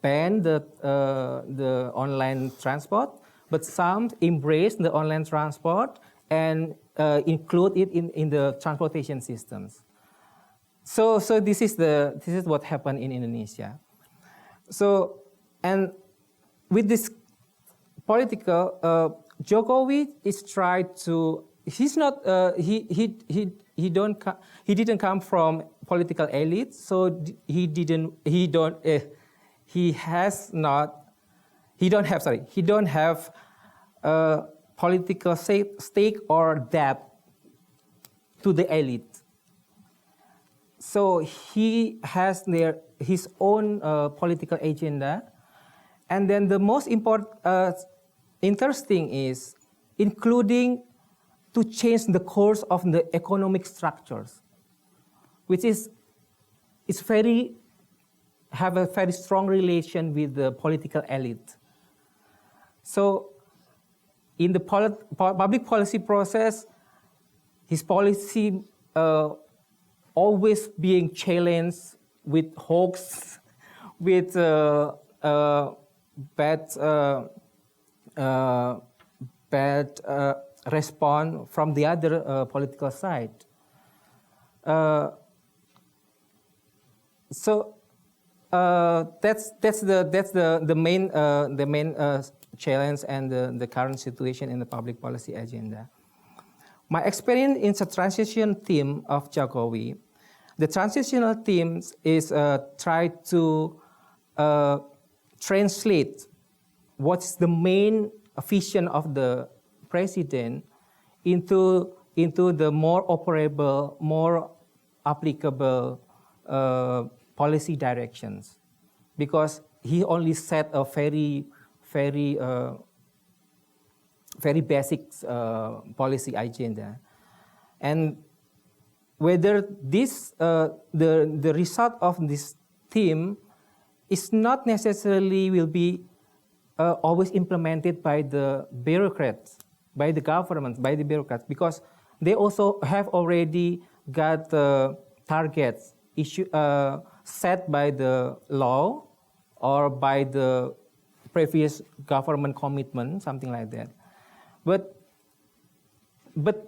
banned the online transport, but some embrace the online transport and include it in the transportation systems. So this is what happened in Indonesia. So, and with this political, Jokowi is tried to. He's not. He didn't come from political elite. So he don't have political stake or debt to the elite. So he has his own political agenda. And then the most interesting is including to change the course of the economic structures, which have a very strong relation with the political elite. So in the public policy process, his policy always being challenged with hoax, with bad response from the other political side. So that's the main challenge and the current situation in the public policy agenda. My experience in the transition team of Jokowi, the transitional team is try to translate what's the main vision of the president into the more operable, more applicable policy directions, because he only set a very basic policy agenda, and whether this the result of this team is not necessarily will be always implemented by the bureaucrats, by the government, by the bureaucrats, because they also have already got targets set by the law or by the previous government commitment, something like that. But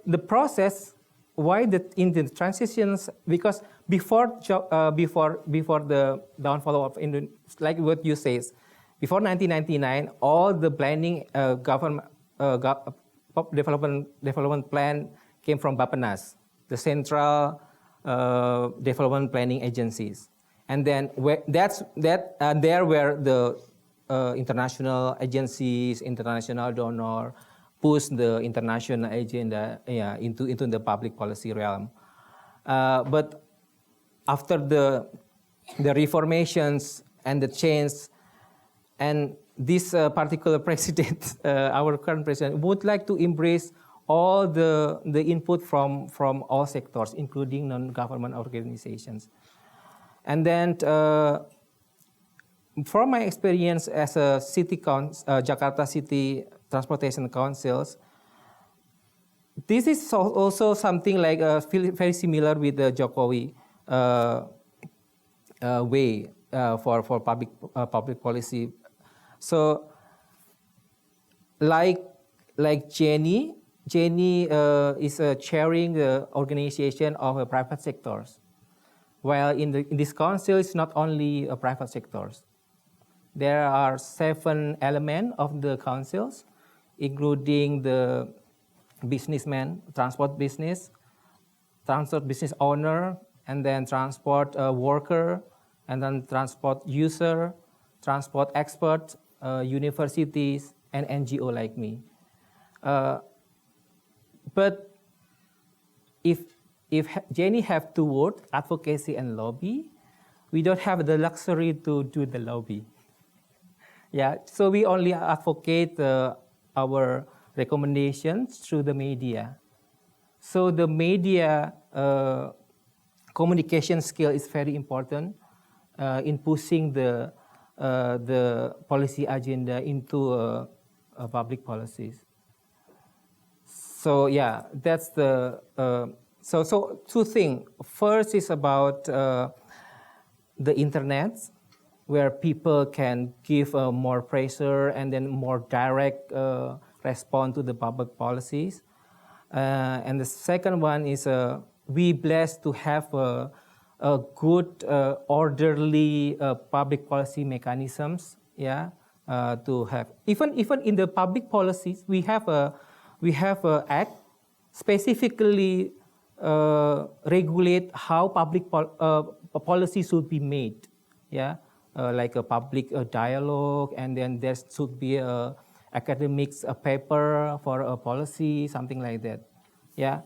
the process, why in the transitions, because before the downfall of Indonesia, like what you say, before 1999, all the planning development plan came from Bappenas, the central development planning agencies, and then there were the international agencies, international donor, push the international agenda into the public policy realm. But after the reformations and the change, and this particular president, our current president, would like to embrace all the input from all sectors, including non-government organizations. And then, from my experience as a Jakarta City Transportation Councils, this is also something like very similar with the Jokowi way for public policy. So, like Jenny is chairing the organization of private sectors, while in this council it's not only private sectors. There are 7 elements of the councils, including the businessman, transport business owner, and then transport worker, and then transport user, transport expert, universities, and NGO like me. But if Jenny have 2 words, advocacy and lobby, we don't have the luxury to do the lobby. Yeah, so we only advocate our recommendations through the media. So the media communication skill is very important in pushing the policy agenda into public policies. So yeah, that's the so 2 things. First is about the internet, where people can give more pressure and then more direct response to the public policies. And the second one is we blessed to have a good orderly public policy mechanisms. Yeah, to have even in the public policies we have a act specifically regulate how public policy should be made. Yeah. Like a public dialogue, and then there should be a academics paper for a policy, something like that. Yeah,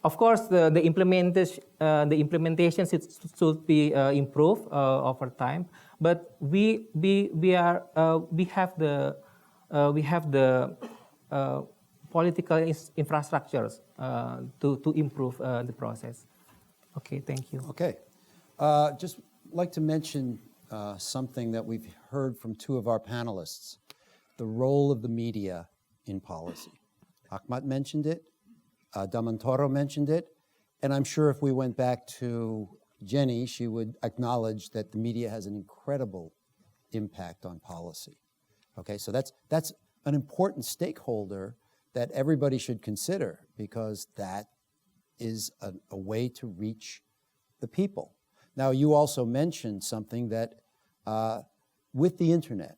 of course the implementation should be improved over time. But we have the political infrastructures to improve the process. Okay, thank you. Okay, just like to mention something that we've heard from 2 of our panelists, the role of the media in policy. Ahmad mentioned it, Damantoro mentioned it, and I'm sure if we went back to Jenny, she would acknowledge that the media has an incredible impact on policy. Okay, so that's an important stakeholder that everybody should consider, because that is a way to reach the people. Now, you also mentioned something that with the internet,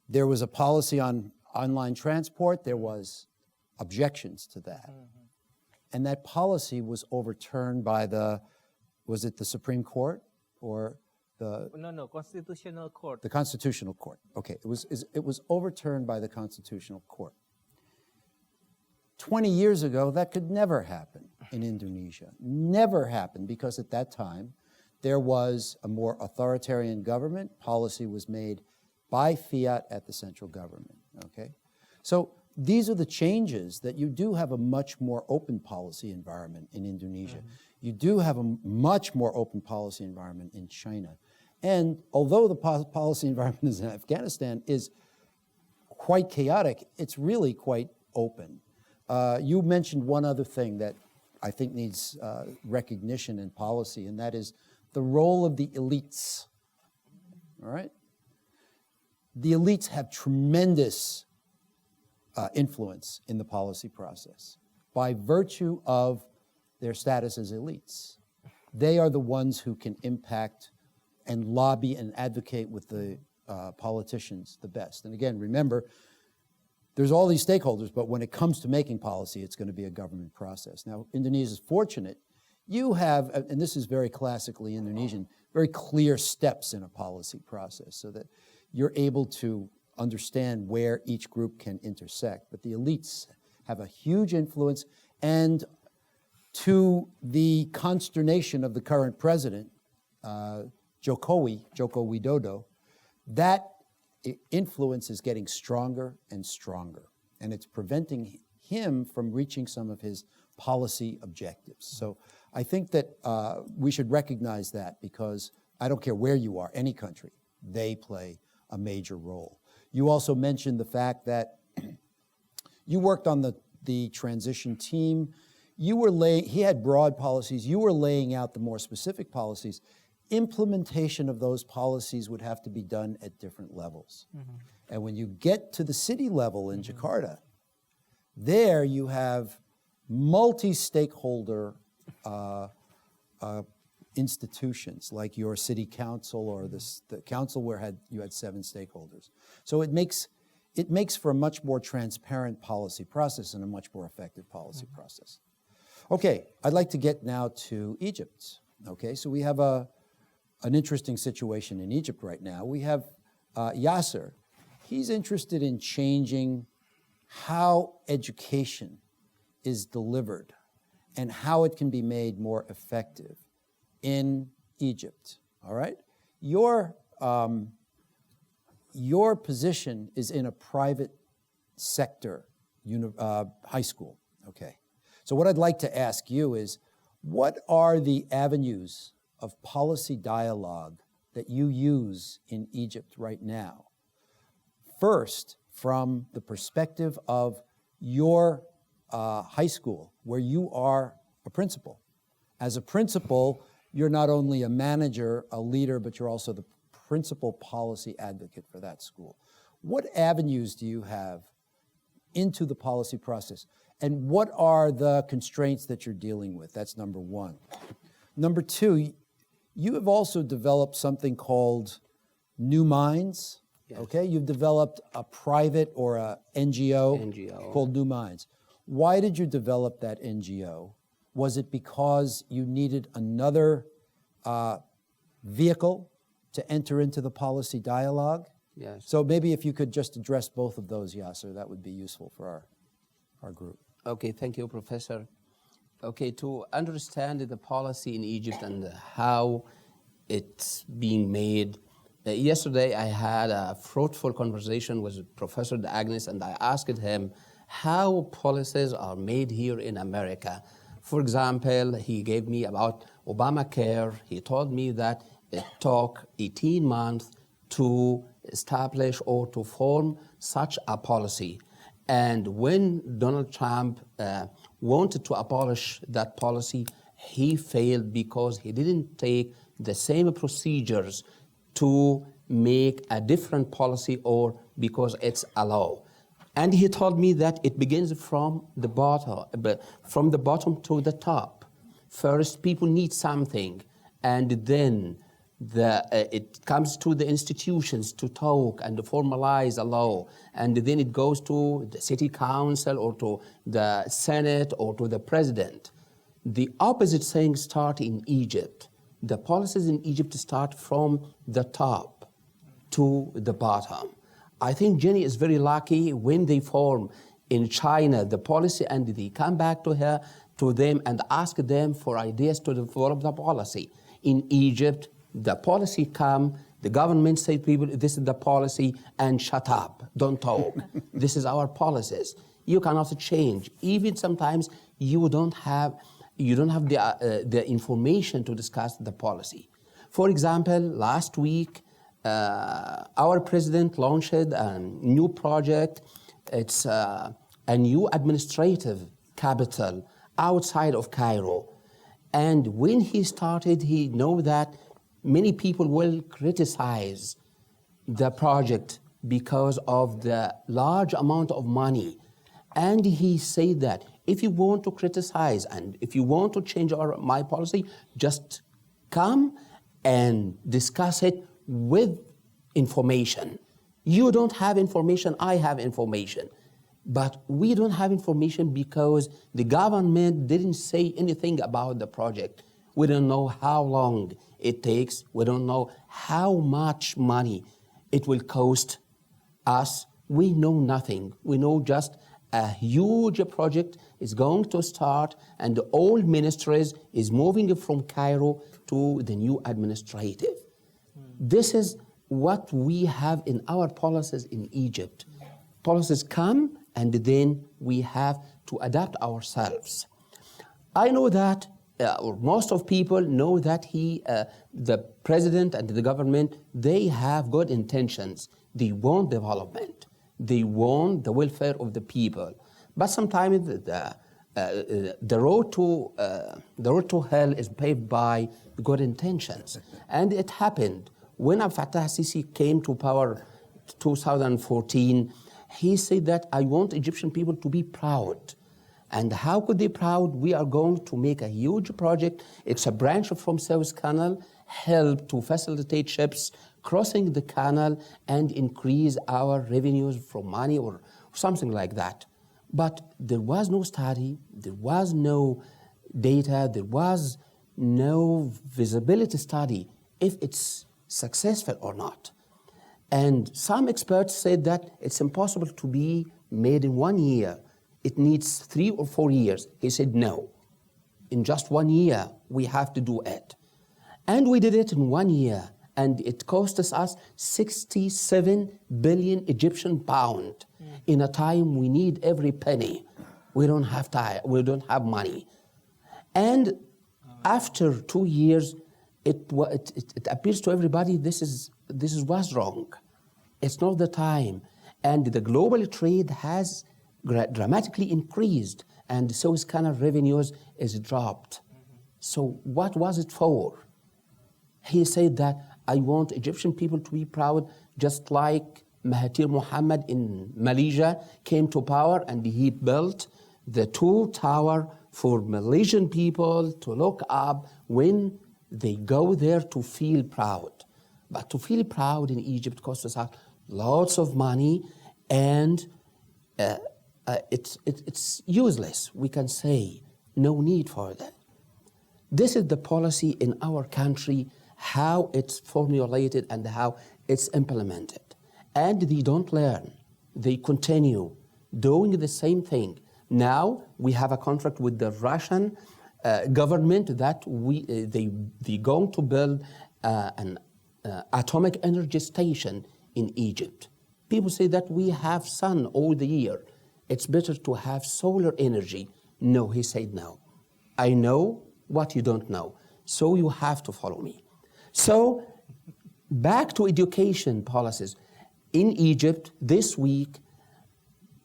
there was a policy on online transport, there was objections to that. Mm-hmm. And that policy was overturned by was it the Supreme Court or the... No, Constitutional Court. The Constitutional Court, okay. It was overturned by the Constitutional Court. 20 years ago, that could never happen in Indonesia. Never happened, because at that time, there was a more authoritarian government. Policy was made by fiat at the central government, okay? So these are the changes that you do have a much more open policy environment in Indonesia. Mm-hmm. You do have a much more open policy environment in China. And although the policy environment in Afghanistan is quite chaotic, it's really quite open. You mentioned one other thing that I think needs recognition in policy, and that is the role of the elites. All right? The elites have tremendous influence in the policy process by virtue of their status as elites. They are the ones who can impact and lobby and advocate with the politicians the best. And again, remember, there's all these stakeholders, but when it comes to making policy, it's going to be a government process. Now, Indonesia is fortunate. You have, and this is very classically Indonesian, very clear steps in a policy process so that you're able to understand where each group can intersect. But the elites have a huge influence, and to the consternation of the current president, Joko Widodo, that influence is getting stronger and stronger, and it's preventing him from reaching some of his policy objectives. So I think that we should recognize that, because I don't care where you are, any country, they play a major role. You also mentioned the fact that you worked on the transition team. He had broad policies. You were laying out the more specific policies. Implementation of those policies would have to be done at different levels. And when you get to the city level in Jakarta, there you have multi-stakeholder institutions like your city council or the council where you had 7 stakeholders. So it makes for a much more transparent policy process and a much more effective policy process. Okay, I'd like to get now to Egypt. Okay, so we have an interesting situation in Egypt right now. We have Yasser. He's interested in changing how education is delivered and how it can be made more effective in Egypt. All right? Your position is in a private sector high school. Okay. So what I'd like to ask you is, what are the avenues of policy dialogue that you use in Egypt right now? First, from the perspective of your high school, where you are a principal. As a principal, you're not only a manager, a leader, but you're also the principal policy advocate for that school. What avenues do you have into the policy process? And what are the constraints that you're dealing with? That's number one. Number two, you have also developed something called New Minds. Yes. Okay, you've developed a private or a NGO called New Minds. Why did you develop that NGO? Was it because you needed another vehicle to enter into the policy dialogue? Yes. So maybe if you could just address both of those, Yasser, that would be useful for our group. Okay, thank you, Professor. Okay, to understand the policy in Egypt and how it's being made, yesterday I had a fruitful conversation with Professor Agnes, and I asked him how policies are made here in America. For example, he gave me about Obamacare. He told me that it took 18 months to establish or to form such a policy. And when Donald Trump wanted to abolish that policy, he failed because he didn't take the same procedures to make a different policy, or because it's a law. And he told me that it begins from the bottom to the top. First, people need something, and then it comes to the institutions to talk and to formalize a law, and then it goes to the city council or to the Senate or to the president. The opposite thing starts in Egypt. The policies in Egypt start from the top to the bottom. I think Jenny is very lucky when they form in China the policy and they come back to them and ask them for ideas to develop the policy. In Egypt, the policy come, the government say people, this is the policy, and shut up, don't talk. This is our policies. You cannot change. Even sometimes you don't have the information to discuss the policy. For example, last week, our president launched a new project. It's a new administrative capital outside of Cairo. And when he started, he knew that many people will criticize the project because of the large amount of money. And he said that if you want to criticize and if you want to change my policy, just come and discuss it with information. You don't have information, I have information. But we don't have information because the government didn't say anything about the project. We don't know how long it takes. We don't know how much money it will cost us. We know nothing. We know just a huge project is going to start and all ministries is moving from Cairo to the new administrative. This is what we have in our policies in Egypt. Policies come and then we have to adapt ourselves. I know that, or most of people know that the president and the government, they have good intentions. They want development. They want the welfare of the people. But sometimes the road to hell is paved by good intentions. And it happened. When Abdel Fattah al-Sisi came to power 2014, he said that I want Egyptian people to be proud. And how could they be proud? We are going to make a huge project. It's a branch from Suez Canal, help to facilitate ships crossing the canal and increase our revenues from money or something like that. But there was no study, there was no data, there was no visibility study if it's successful or not. And some experts said that it's impossible to be made in 1 year. It needs 3 or 4 years. He said, no, in just 1 year, we have to do it. And we did it in 1 year, and it cost us 67 billion Egyptian pound. In a time we need every penny. We don't have time, we don't have money. And after 2 years, it appears to everybody this was wrong. It's not the time. And the global trade has dramatically increased and the Suez Canal revenues is dropped. So what was it for? He said that I want Egyptian people to be proud, just like Mahathir Mohamad in Malaysia came to power and he built the 2 towers for Malaysian people to look up when they go there to feel proud. But to feel proud in Egypt costs us lots of money, and it's useless. We can say no need for that. This is the policy in our country, how it's formulated and how it's implemented. And they don't learn. They continue doing the same thing. Now we have a contract with the Russian government that they're going to build an atomic energy station in Egypt. People say that we have sun all the year. It's better to have solar energy. No, he said no. I know what you don't know, so you have to follow me. So back to education policies. In Egypt this week,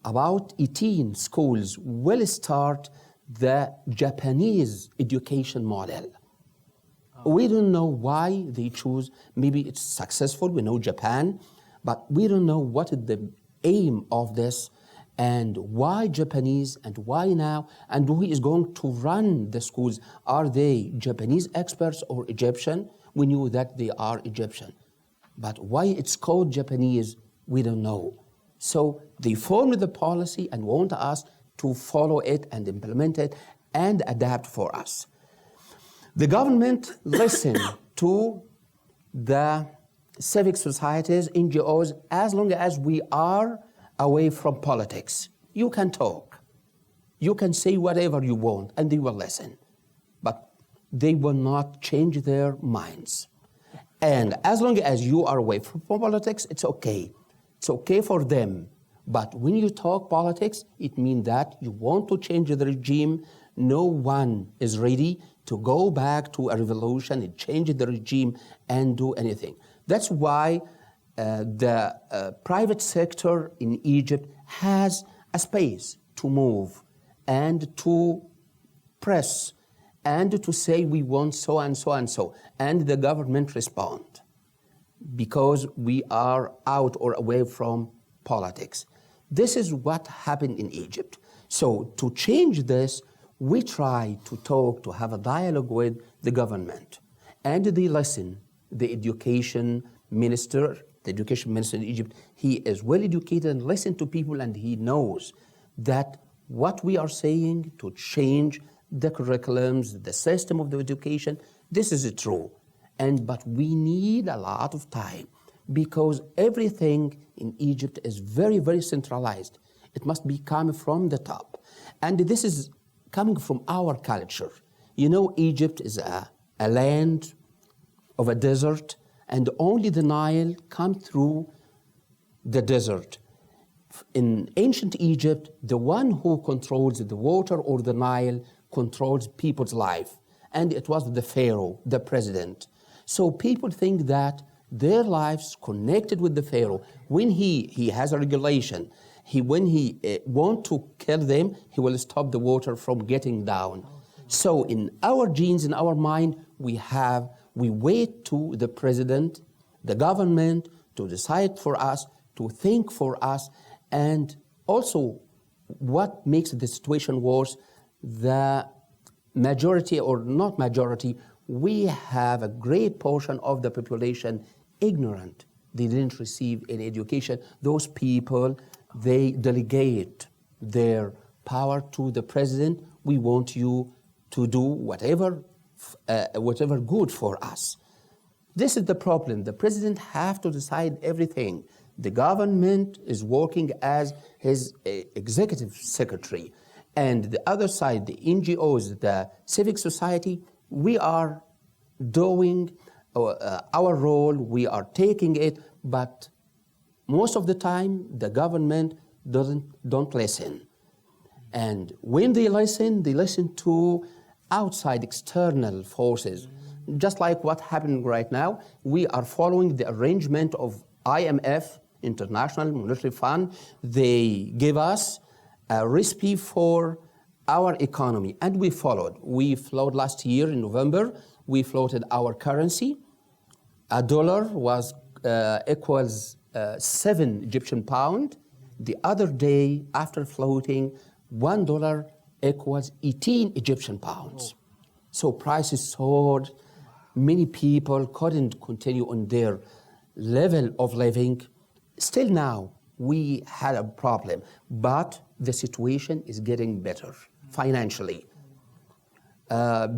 about 18 schools will start the Japanese education model. We don't know why they choose. Maybe it's successful, we know Japan, but we don't know what is the aim of this and why Japanese and why now, and who is going to run the schools. Are they Japanese experts or Egyptian? We knew that they are Egyptian. But why it's called Japanese, we don't know. So they formed the policy and want us to follow it and implement it and adapt for us. The government listened to the civic societies, NGOs, as long as we are away from politics. You can talk. You can say whatever you want, and they will listen. But they will not change their minds. And as long as you are away from politics, it's okay. It's okay for them. But when you talk politics, it means that you want to change the regime. No one is ready to go back to a revolution and change the regime and do anything. That's why the private sector in Egypt has a space to move and to press and to say we want so and so and so, and the government respond because we are out or away from politics. This is what happened in Egypt. So to change this, we try to talk, to have a dialogue with the government, and they listen. The education minister in Egypt, he is well educated and listen to people, and he knows that what we are saying to change the curriculums, the system of the education, this is true. But we need a lot of time because everything in Egypt is very, very centralized. It must be coming from the top. And this is coming from our culture. You know, Egypt is a land of a desert, and only the Nile comes through the desert. In ancient Egypt, the one who controls the water or the Nile controls people's life, and it was the pharaoh, the president. So people think that their lives connected with the pharaoh. When he has a regulation, when he want to kill them, he will stop the water from getting down. So in our genes, in our mind, we wait to the president, the government, to decide for us, to think for us, and also what makes the situation worse, the majority or not majority, we have a great portion of the population ignorant. They didn't receive any education. Those people, they delegate their power to the president. We want you to do whatever good for us. This is the problem. The president has to decide everything. The government is working as his executive secretary. And the other side, the NGOs, the civic society, we are doing our role, we are taking it, but most of the time the government don't listen. And when they listen to outside external forces. Just like what happened right now, we are following the arrangement of IMF, International Monetary Fund. They give us a recipe for our economy, and we followed. We flowed last year in November. We floated our currency. A dollar was equals 7 Egyptian pound. The other day, after floating, $1 equals 18 Egyptian pounds. So prices soared. Many people couldn't continue on their level of living. Still now, we had a problem, but the situation is getting better financially.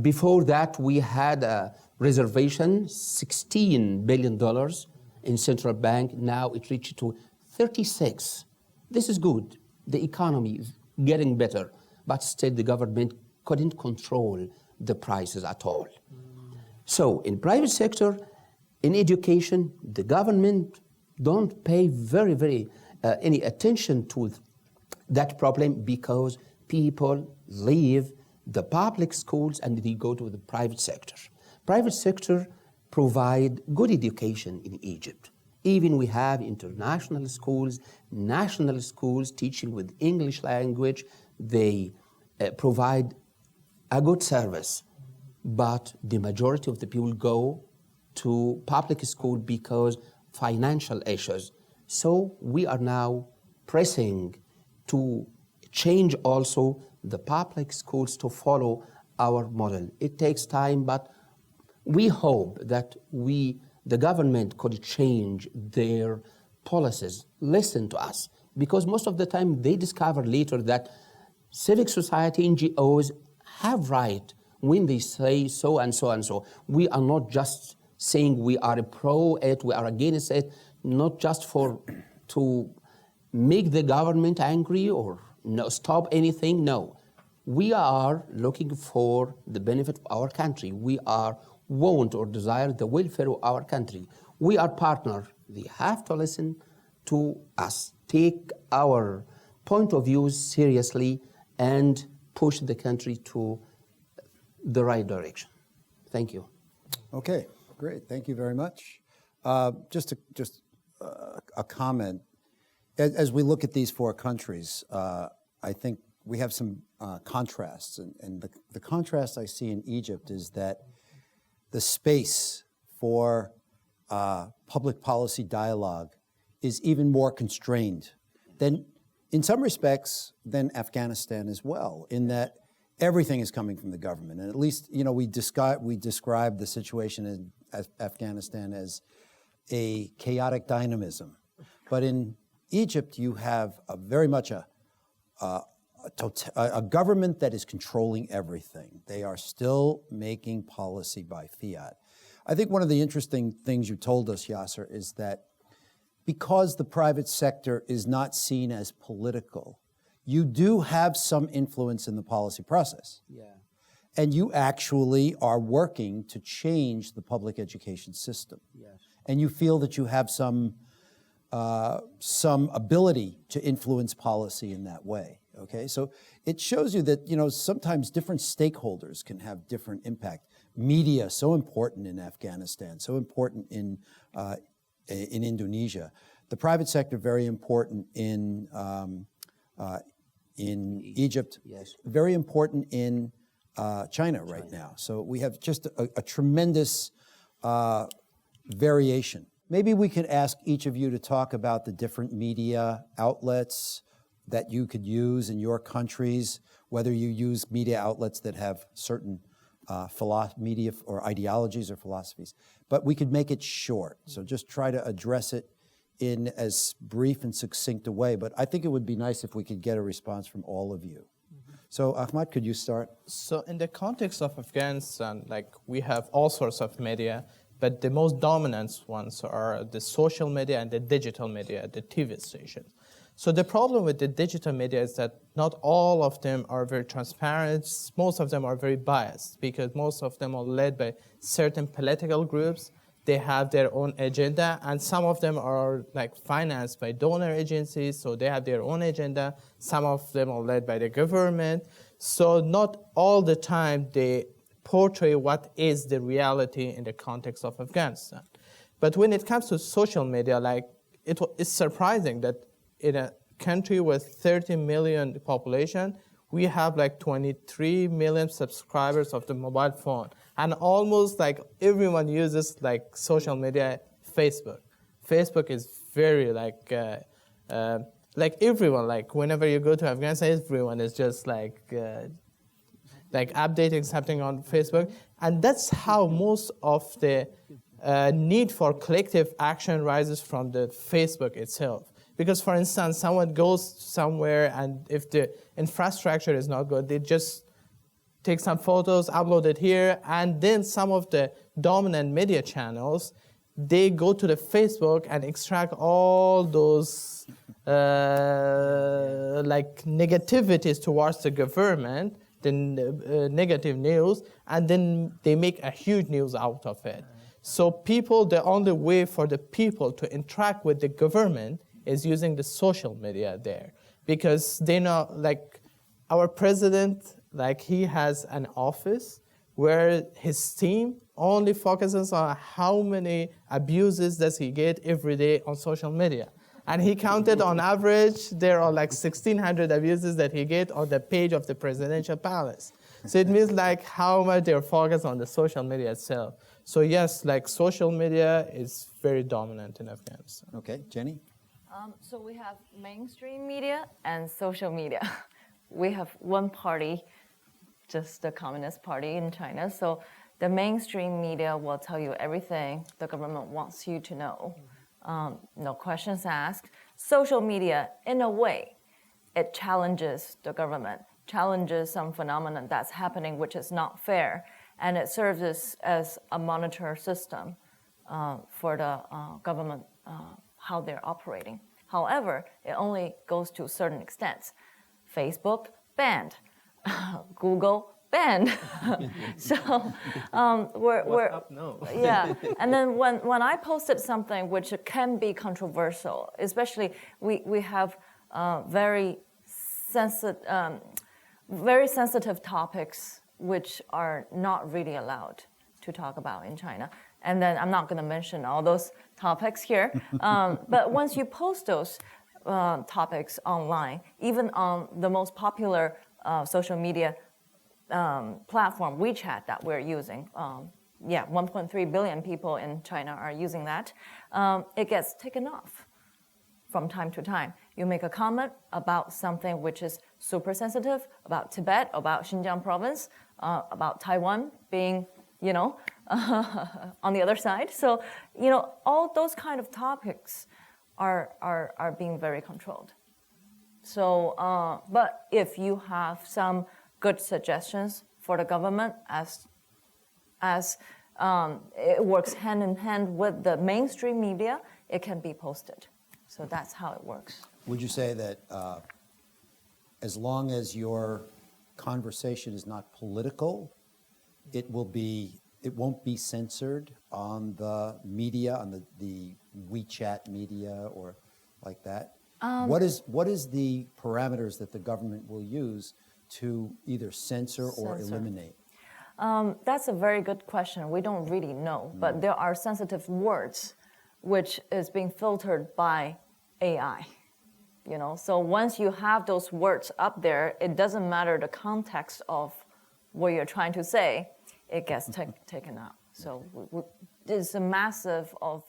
Before that, we had a reservation, $16 billion in central bank. Now it reached to 36. This is good. The economy is getting better, but still the government couldn't control the prices at all. So in private sector, in education, the government don't pay very any attention to that problem because people leave the public schools and they go to the private sector. Private sector provide good education in Egypt. Even we have international schools, national schools teaching with English language. They provide a good service, but the majority of the people go to public school because financial issues. So we are now pressing to change also the public schools to follow our model. It takes time, but we hope that the government could change their policies, listen to us, because most of the time they discover later that civic society, NGOs have right when they say so and so and so. We are not just saying we are pro it, we are against it, not just to make the government angry or stop anything, no. We are looking for the benefit of our country. We want or desire the welfare of our country. We are partners. They have to listen to us, take our point of view seriously, and push the country to the right direction. Thank you. Okay, great. Thank you very much. Just a comment. As we look at these four countries, I think we have some contrasts, and the contrast I see in Egypt is that the space for public policy dialogue is even more constrained than, in some respects, than Afghanistan as well, in that everything is coming from the government. And at least, we describe the situation in Afghanistan as a chaotic dynamism. But in Egypt, you have very much a government that is controlling everything. They are still making policy by fiat. I think one of the interesting things you told us, Yasser, is that because the private sector is not seen as political, you do have some influence in the policy process. Yeah. And you actually are working to change the public education system. Yes. And you feel that you have some ability to influence policy in that way, okay? So it shows you that, sometimes different stakeholders can have different impact. Media, so important in Afghanistan, so important in Indonesia. The private sector, very important in Egypt, yes. very important in China right now. So we have just a tremendous variation. Maybe we could ask each of you to talk about the different media outlets that you could use in your countries, whether you use media outlets that have certain media or ideologies or philosophies. But we could make it short, so just try to address it in as brief and succinct a way. But I think it would be nice if we could get a response from all of you. So Ahmad, could you start? So in the context of Afghanistan, we have all sorts of media, but the most dominant ones are the social media and the digital media, the TV stations. So the problem with the digital media is that not all of them are very transparent. Most of them are very biased because most of them are led by certain political groups. They have their own agenda, and some of them are financed by donor agencies, so they have their own agenda. Some of them are led by the government. So not all the time they portray what is the reality in the context of Afghanistan. But when it comes to social media, it's surprising that in a country with 30 million population, we have 23 million subscribers of the mobile phone. And almost everyone uses social media, Facebook. Facebook is very everyone, whenever you go to Afghanistan, everyone is just updating something on Facebook. And that's how most of the need for collective action rises from the Facebook itself. Because, for instance, someone goes somewhere, and if the infrastructure is not good, they just take some photos, upload it here, and then some of the dominant media channels, they go to the Facebook and extract all those negativities towards the government, the negative news, and then they make a huge news out of it. So the only way for the people to interact with the government is using the social media there, because they know, our president, he has an office where his team only focuses on how many abuses does he get every day on social media. And he counted on average, there are 1,600 abuses that he gets on the page of the presidential palace. So it means how much they're focused on the social media itself. So yes, social media is very dominant in Afghanistan. Okay, Jenny? So we have mainstream media and social media. We have one party, just the Communist Party in China. So the mainstream media will tell you everything the government wants you to know. No questions asked. Social media, in a way, it challenges the government, challenges some phenomenon that's happening which is not fair, and it serves as a monitor system for the government, how they're operating. However, it only goes to a certain extent. Facebook, banned. Google, banned. So we're up? No. yeah. And then when I posted something which can be controversial, especially we have very sensitive topics which are not really allowed to talk about in China. And then I'm not going to mention all those topics here. But once you post those, topics online, even on the most popular social media platform, WeChat, that we're using. 1.3 billion people in China are using that. It gets taken off from time to time. You make a comment about something which is super sensitive, about Tibet, about Xinjiang province, about Taiwan being, on the other side. So, all those kind of topics are being very controlled. So, but if you have some good suggestions for the government, as it works hand in hand with the mainstream media, it can be posted. So that's how it works. Would you say that as long as your conversation is not political, it won't be censored on the media, on the WeChat media or like that? What is the parameters that the government will use to either censor or eliminate? That's a very good question. We don't really know, but there are sensitive words which is being filtered by AI. So once you have those words up there, it doesn't matter the context of what you're trying to say, it gets taken out. So there's a massive of,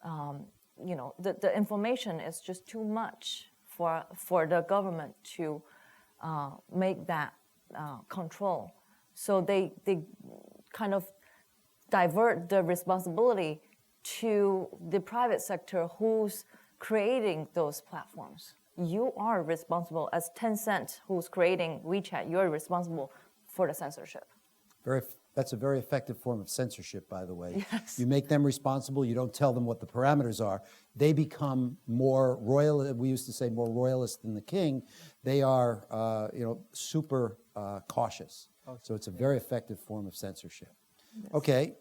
the information is just too much for the government to make that control. So they kind of divert the responsibility to the private sector who's creating those platforms. You are responsible, as Tencent, who's creating WeChat, you're responsible for the censorship. That's a very effective form of censorship, by the way. Yes. You make them responsible, you don't tell them what the parameters are. They become more royal, we used to say more royalist than the king. They are super cautious. Okay. So it's a very effective form of censorship. Yes. Okay,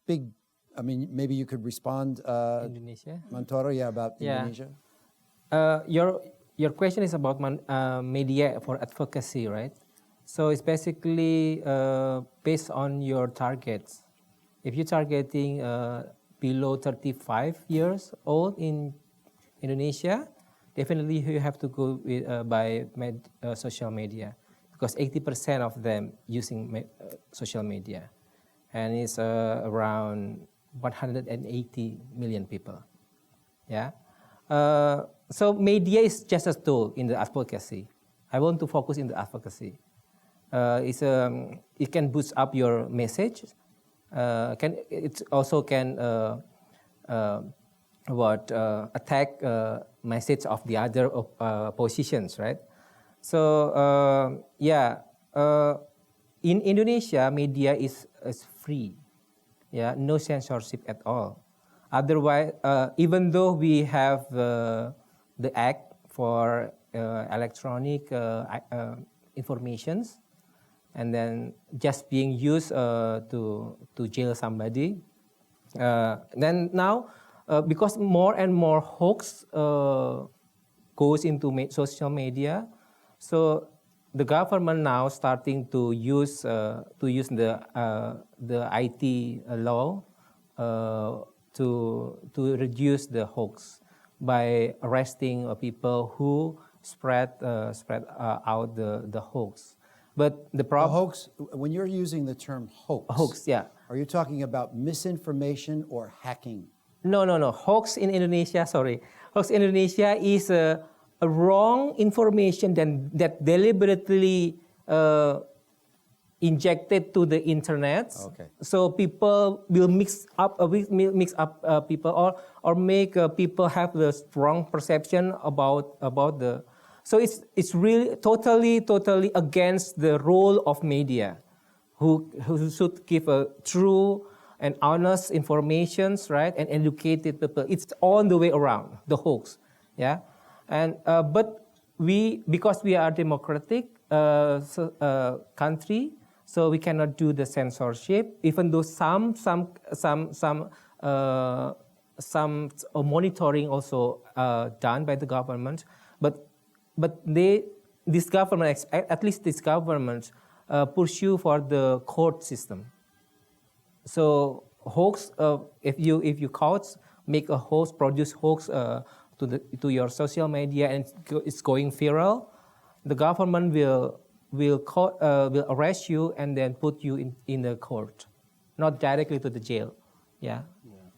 maybe you could respond, Indonesia? Mantoro, about Indonesia? Your question is about media for advocacy, right? So it's basically based on your targets. If you're targeting below 35 years old in Indonesia, definitely you have to go by social media, because 80% of them using social media, and it's around 180 million people. Yeah. So media is just a tool in the advocacy. I want to focus in the advocacy. It can boost up your message. It also can attack message of the other positions, right? So in Indonesia, media is free. Yeah, no censorship at all. Otherwise, even though we have the act for electronic informations, and then just being used to jail somebody. Then now, because more and more hoax goes into social media, so the government now starting to use the IT law to reduce the hoax by arresting people who spread out the hoax. But the problem... hoax, when you're using the term hoax, yeah. Are you talking about misinformation or hacking? No. Hoax in Indonesia is a wrong information that deliberately injected to the internet. Okay. So people will mix up people or make people have the strong perception about the... So it's really totally against the role of media, who should give a true and honest informations, right, and educated people. It's all the way around the hoax, yeah. And but because we are a democratic country, so we cannot do the censorship, even though some monitoring also done by the government, but this government, at least this government, pursue for the court system. So hoax, if you make a hoax, produce hoax to your social media and it's going viral, the government will arrest you and then put you in the court, not directly to the jail. Yeah.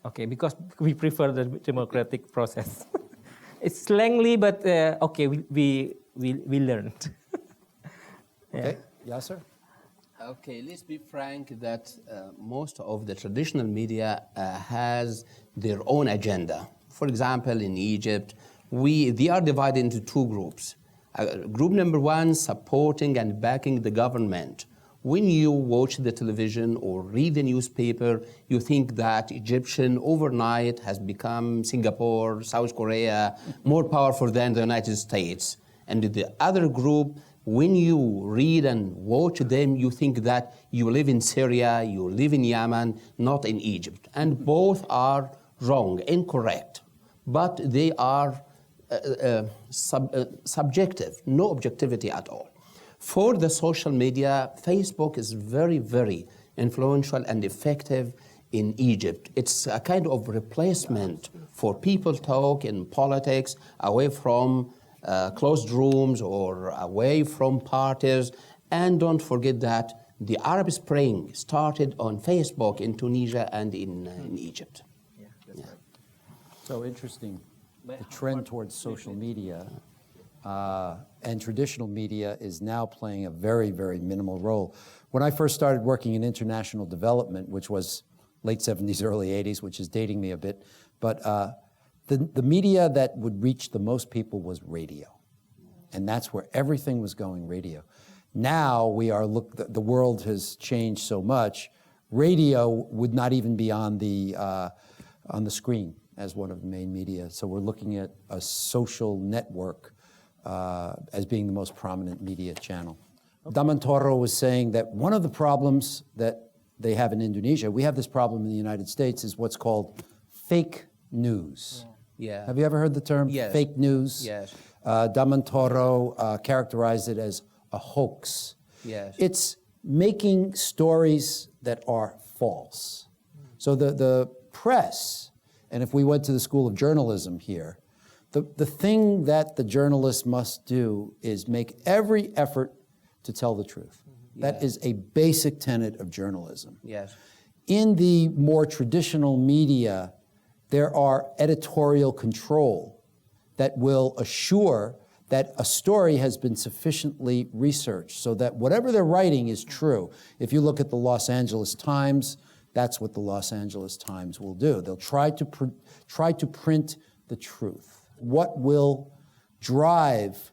Okay, because we prefer the democratic process. It's lengthy, but okay, we learned. Okay, Yasser? Okay, let's be frank that most of the traditional media has their own agenda. For example, in Egypt, they are divided into two groups. Group number one, supporting and backing the government. When you watch the television or read the newspaper, you think that Egyptian overnight has become Singapore, South Korea, more powerful than the United States. And the other group, when you read and watch them, you think that you live in Syria, you live in Yemen, not in Egypt. And both are wrong, incorrect. But they are subjective, no objectivity at all. For the social media, Facebook is very, very influential and effective in Egypt. It's a kind of replacement for people talk in politics, away from closed rooms or away from parties. And don't forget that the Arab Spring started on Facebook in Tunisia and in Egypt. Yeah, that's right. So interesting, the trend towards social media and traditional media is now playing a very, very minimal role. When I first started working in international development, which was late 70s, early 80s, which is dating me a bit, but the media that would reach the most people was radio. And that's where everything was going, radio. Now the world has changed so much, radio would not even be on the screen as one of the main media. So we're looking at a social network as being the most prominent media channel. Damantoro was saying that one of the problems that they have in Indonesia, we have this problem in the United States, is what's called fake news. Yeah. Have you ever heard the term fake news? Yes. Damantoro characterized it as a hoax. Yes. It's making stories that are false. So the press, and if we went to the School of Journalism here, the thing that the journalist must do is make every effort to tell the truth. That is a basic tenet of journalism. Yes. In the more traditional media, there are editorial control that will assure that a story has been sufficiently researched so that whatever they're writing is true. If you look at the Los Angeles Times, that's what the Los Angeles Times will do. They'll try to print the truth. What will drive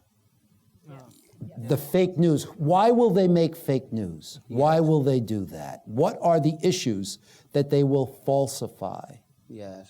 the fake news? Why will they make fake news? Why will they do that? What are the issues that they will falsify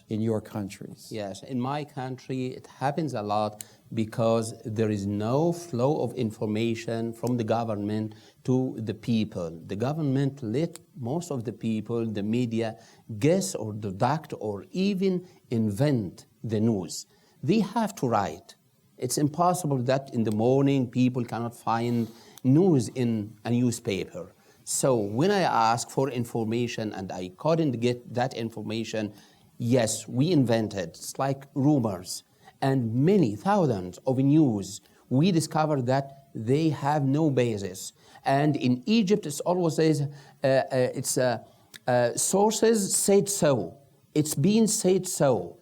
in your countries? Yes, in my country it happens a lot because there is no flow of information from the government to the people. The government let most of the people, the media, guess or deduct or even invent the news. They have to write. It's impossible that in the morning people cannot find news in a newspaper. So when I ask for information and I couldn't get that information, yes, we invented. It's like rumors. And many thousands of news, we discovered that they have no basis. And in Egypt, it's always says, sources said so. It's been said so.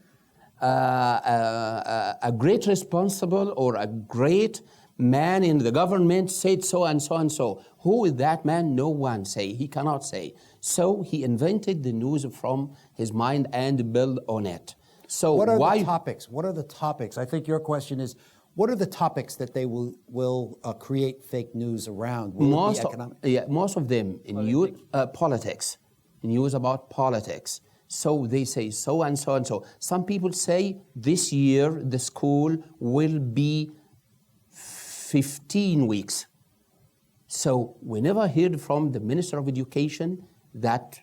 A great responsible or a great man in the government said so and so and so. Who is that man? No one say. He cannot say. So he invented the news from his mind and built on it. So what are the topics? What are the topics? I think your question is, what are the topics that they will create fake news around? Most of them in politics, news about politics. So they say so and so and so. Some people say this year the school will be 15 weeks. So we never heard from the Minister of Education that,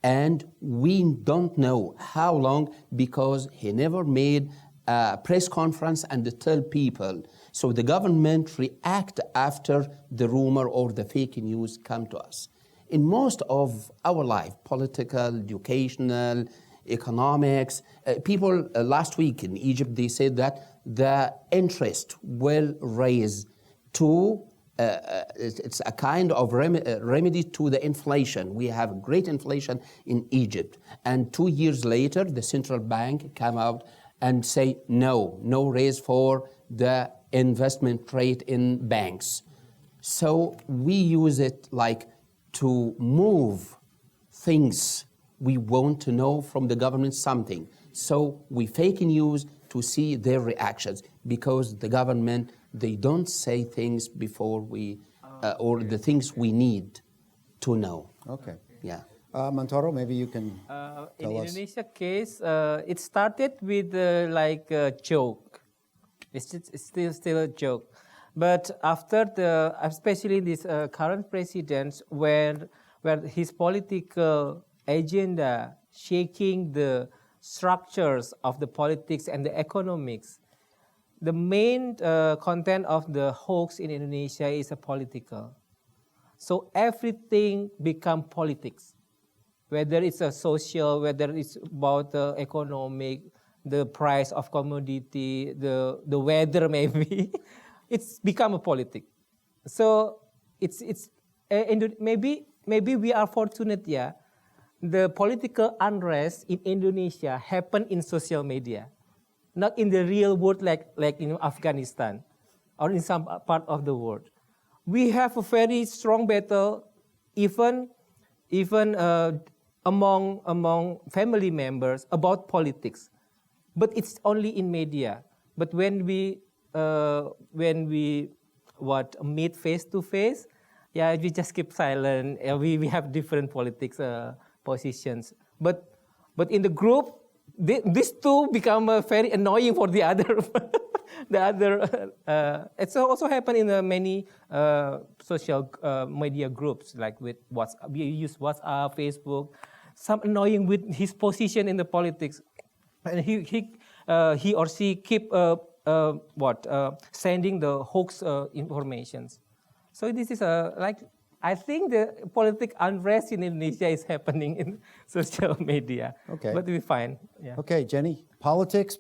and we don't know how long because he never made a press conference and tell people. So the government react after the rumor or the fake news come to us. In most of our life, political, educational, economics. People last week in Egypt, they said that the interest will raise to, it's a kind of remedy to the inflation. We have great inflation in Egypt. And 2 years later, the central bank came out and say, no raise for the investment rate in banks. So we use it like to move things we want to know from the government something. So we fake news to see their reactions, because the government, they don't say things before we, or the things we need to know. Okay. Yeah. Montoro, maybe you can In tell us. Indonesia case, it started with like a joke. It's still a joke. But after especially this current president, where his political agenda shaking the structures of the politics and the economics, the main content of the hoax in Indonesia is a political. So everything become politics, whether it's a social, whether it's about the economic, the price of commodity, the weather maybe, it's become a politic. So maybe we are fortunate, yeah. The political unrest in Indonesia happened in social media, not in the real world like Afghanistan or in some part of the world. We have a very strong battle, even among family members about politics, but it's only in media. But when we meet face to face, yeah, we just keep silent. We have different politics positions. But in the group, these two become very annoying for the other. It's also happened in many social media groups, like with WhatsApp. We use WhatsApp, Facebook. Some annoying with his position in the politics, and he or she keep sending the hoax informations. So this is I think the political unrest in Indonesia is happening in social media. Okay. But we find, yeah. Okay, Jenny, politics.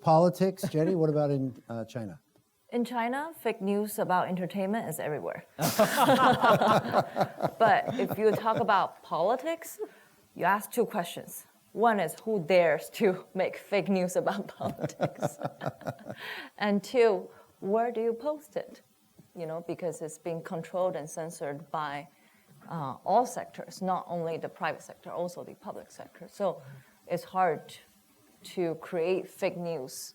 Jenny, what about in China? In China, fake news about entertainment is everywhere. But if you talk about politics, you ask two questions. One is, who dares to make fake news about politics? And two, where do you post it? Because it's being controlled and censored by all sectors, not only the private sector, also the public sector. So it's hard to create fake news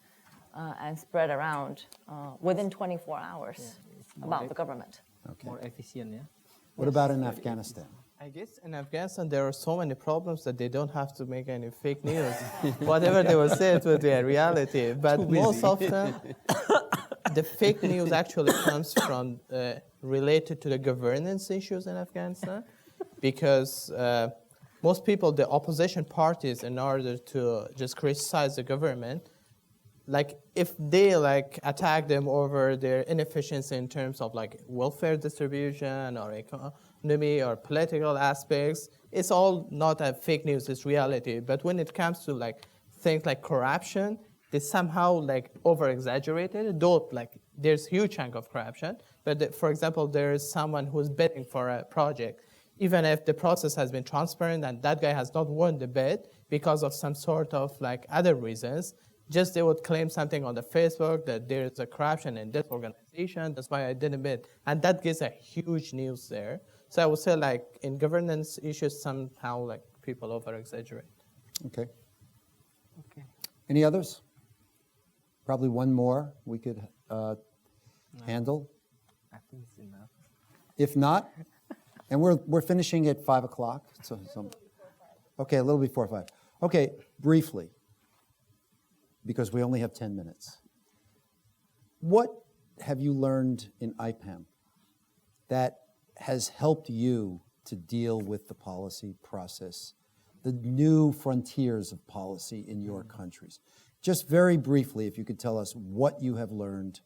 and spread around within 24 hours about the government. Okay. More efficient, yeah. What about in Afghanistan? I guess in Afghanistan there are so many problems that they don't have to make any fake news. Whatever they will say, it will be a reality. But most often, the fake news actually comes from related to the governance issues in Afghanistan, because most people, the opposition parties, in order to just criticize the government, like if they attack them over their inefficiency in terms of welfare distribution or economy or political aspects, it's all not a fake news, it's reality. But when it comes to things like corruption, they somehow over-exaggerated, though there's huge chunk of corruption. But for example, there is someone who's bidding for a project. Even if the process has been transparent and that guy has not won the bid because of some sort of other reasons, just they would claim something on the Facebook that there is a corruption in this organization, that's why I didn't bid. And that gives a huge news there. So I would say in governance issues, somehow people over-exaggerate. Okay. Okay. Any others? Probably one more we could handle. I think it's enough. If not, and we're finishing at 5 o'clock. Okay, a little before 5. Okay, briefly, because we only have 10 minutes. What have you learned in IPPAM that has helped you to deal with the policy process, the new frontiers of policy in your countries? Just very briefly, if you could tell us what you have learned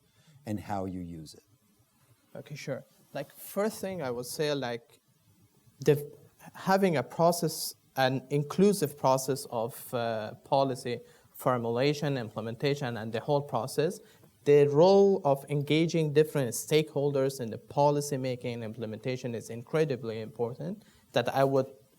and how you use it. Okay, sure. First thing I would say, having a process an inclusive process of policy formulation, implementation, and the whole process. The role of engaging different stakeholders in the policy making and implementation is incredibly important. That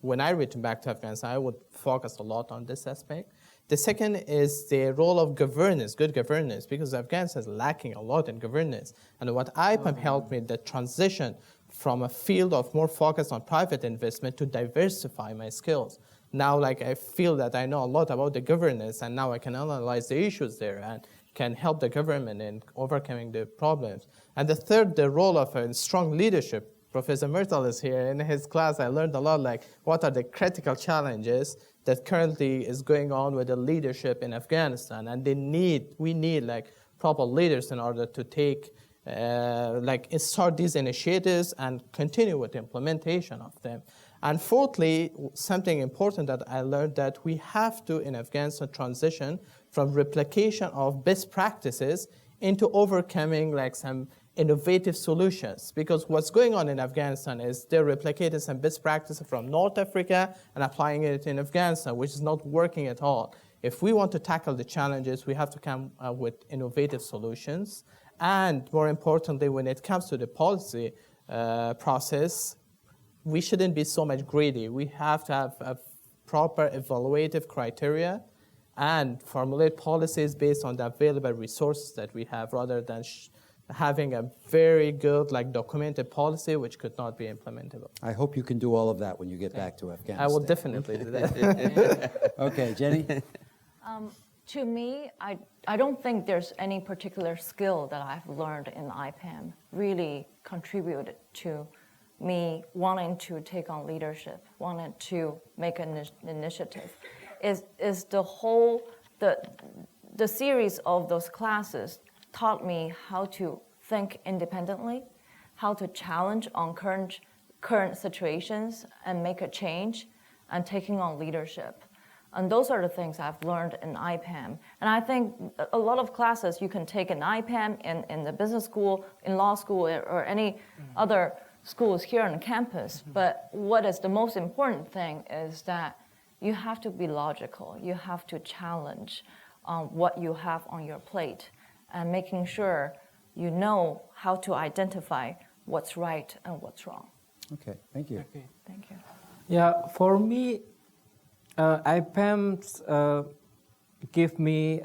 when I return back to Afghanistan, I would focus a lot on this aspect. The second is the role of governance, good governance, because Afghanistan is lacking a lot in governance. And what IPPAM helped me, the transition from a field of more focus on private investment to diversify my skills. Now, I feel that I know a lot about the governance, and now I can analyze the issues there and can help the government in overcoming the problems. And the third, the role of a strong leadership. Professor Myrtle is here. In his class, I learned a lot, what are the critical challenges that currently is going on with the leadership in Afghanistan. And we need proper leaders in order to take, start these initiatives and continue with the implementation of them. And fourthly, something important that I learned, that we have to, in Afghanistan, transition from replication of best practices into overcoming some innovative solutions. Because what's going on in Afghanistan is they're replicating some best practices from North Africa and applying it in Afghanistan, which is not working at all. If we want to tackle the challenges, we have to come with innovative solutions. And more importantly, when it comes to the policy process, we shouldn't be so much greedy. We have to have a proper evaluative criteria and formulate policies based on the available resources that we have, rather than having a very good documented policy which could not be implementable. I hope you can do all of that when you get back to Afghanistan. I will definitely do that. Okay, Jenny? To me, I don't think there's any particular skill that I've learned in IPPAM really contributed to me wanting to take on leadership, wanting to make an initiative. Is the whole, the series of those classes taught me how to think independently, how to challenge on current situations and make a change, and taking on leadership. And those are the things I've learned in IPPAM. And I think a lot of classes you can take in IPPAM, in the business school, in law school, or any other schools here on campus. But what is the most important thing is that you have to be logical. You have to challenge what you have on your plate, and making sure you know how to identify what's right and what's wrong. Okay, thank you. Okay. Thank you. Yeah, for me, IPPAM give me,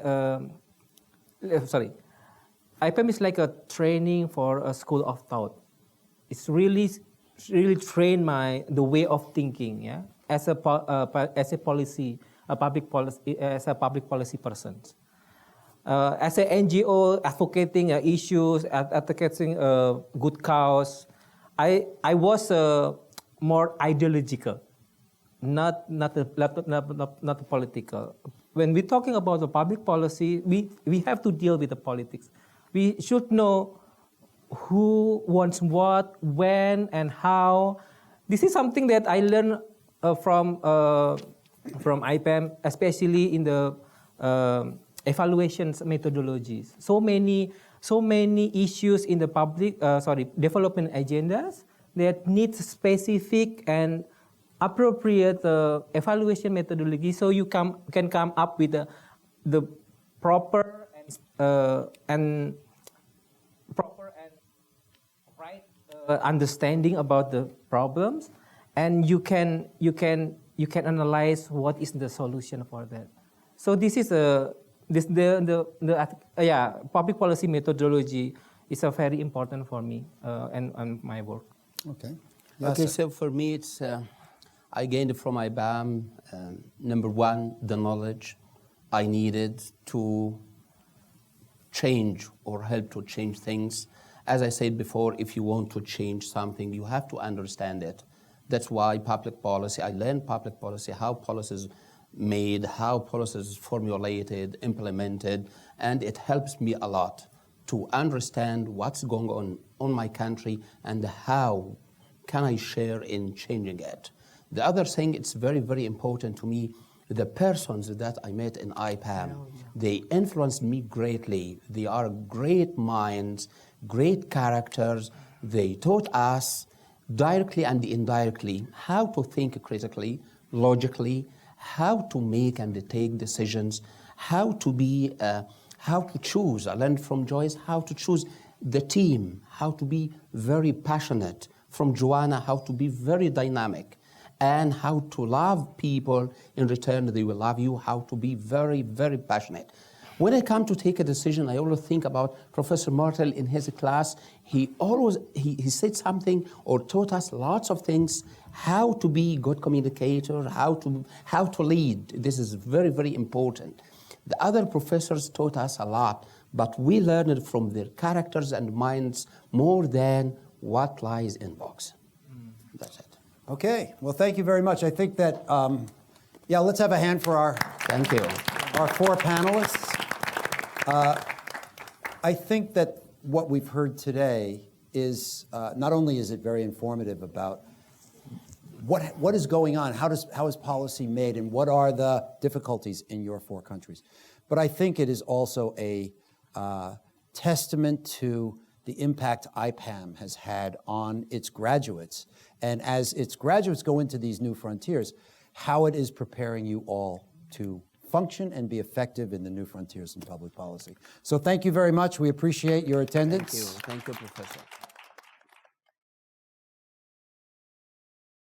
IPPAM is like a training for a school of thought. It's really trained the way of thinking, yeah, as a public policy person. As an NGO advocating issues, advocating good cause, I was more ideological, not political. When we're talking about the public policy, we have to deal with the politics. We should know who wants what, when, and how. This is something that I learned from IPPAM, especially in the evaluations methodologies. So many issues in the development agendas that need specific and appropriate evaluation methodology, so you can come up with the proper and right understanding about the problems, and you can analyze what is the solution for that. So this is public policy methodology is very important for me and my work. Okay. Okay, so for me, it's I gained from IPPAM, number one, the knowledge I needed to change or help to change things. As I said before, if you want to change something, you have to understand it. That's why public policy, I learned public policy, how policies made, how policies formulated, implemented, and it helps me a lot to understand what's going on my country and how can I share in changing it. The other thing, it's very, very important to me, the persons that I met in IPPAM, they influenced me greatly. They are great minds, great characters. They taught us directly and indirectly, how to think critically, logically, how to make and take decisions, how to choose. I learned from Joyce how to choose the team, how to be very passionate. From Joanna, how to be very dynamic, and how to love people in return they will love you, how to be very, very passionate. When I come to take a decision, I always think about Professor Martel in his class. He said something or taught us lots of things, how to be a good communicator, how to lead. This is very, very important. The other professors taught us a lot, but we learned from their characters and minds more than what lies in books. That's it. Okay, well, thank you very much. I think that, let's have a hand for our Thank you. Our four panelists. I think that what we've heard today is, not only is it very informative about what is going on, how is policy made, and what are the difficulties in your four countries, but I think it is also a testament to the impact IPPAM has had on its graduates, and as its graduates go into these new frontiers, how it is preparing you all to function and be effective in the new frontiers in public policy. So thank you very much. We appreciate your attendance. Thank you, Professor.